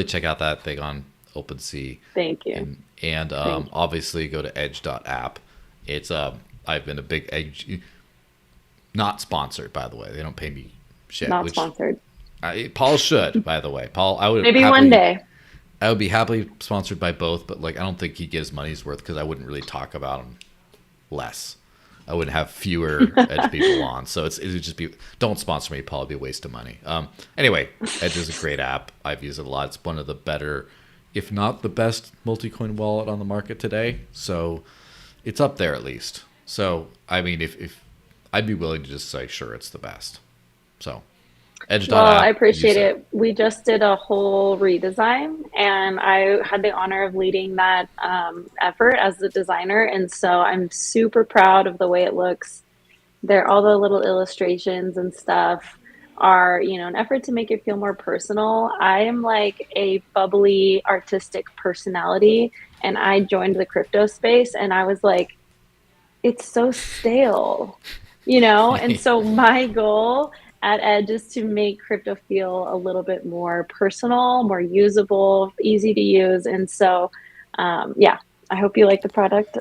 check out that thing on OpenSea, Thank you. and Thank you. obviously go to Edge.app. It's I've been a big Edge, not sponsored by the way. They don't pay me shit, Not which sponsored. Paul should, by the way. Paul, Maybe one day. I would be happily sponsored by both, but like I don't think he gives money's worth because I wouldn't really talk about him less. I wouldn't have fewer Edge people on. So it would just be, don't sponsor me, probably be a waste of money. Anyway, Edge is a great app. I've used it a lot. It's one of the better, if not the best multi-coin wallet on the market today. So it's up there at least. So, I mean, if I'd be willing to just say, sure, it's the best. So Well, I edge.app, use appreciate it. it. We just did a whole redesign, and I had the honor of leading that effort as the designer. And so I'm super proud of the way it looks. There, all the little illustrations and stuff are, an effort to make it feel more personal. I am like a bubbly, artistic personality, and I joined the crypto space, and I was like, it's so stale, And so my goal at Edge is to make crypto feel a little bit more personal, more usable, easy to use. And so, yeah, I hope you like the product.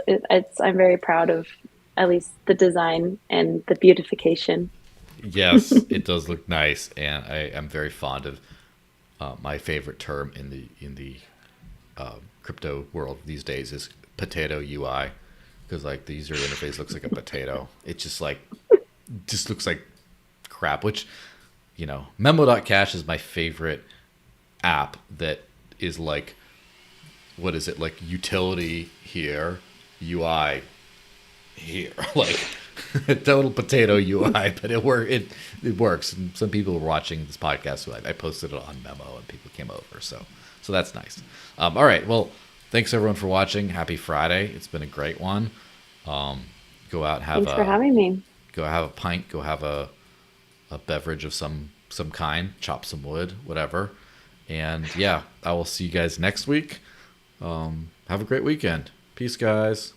I'm very proud of at least the design and the beautification. Yes, it does look nice, and I am very fond of my favorite term in the crypto world these days is potato UI, because like the user interface looks like a potato. It just looks like crap. Which, Memo.cash is my favorite app that is like, what is it, like utility here, UI here, like total potato UI, but it works. And some people were watching this podcast, so I posted it on Memo, and people came over, so that's nice. All right, well, thanks everyone for watching. Happy Friday. It's been a great one. Go out, Thanks for having me. go have a pint, go have a beverage of some kind, chop some wood, whatever. And yeah, I will see you guys next week. Have a great weekend. Peace, guys.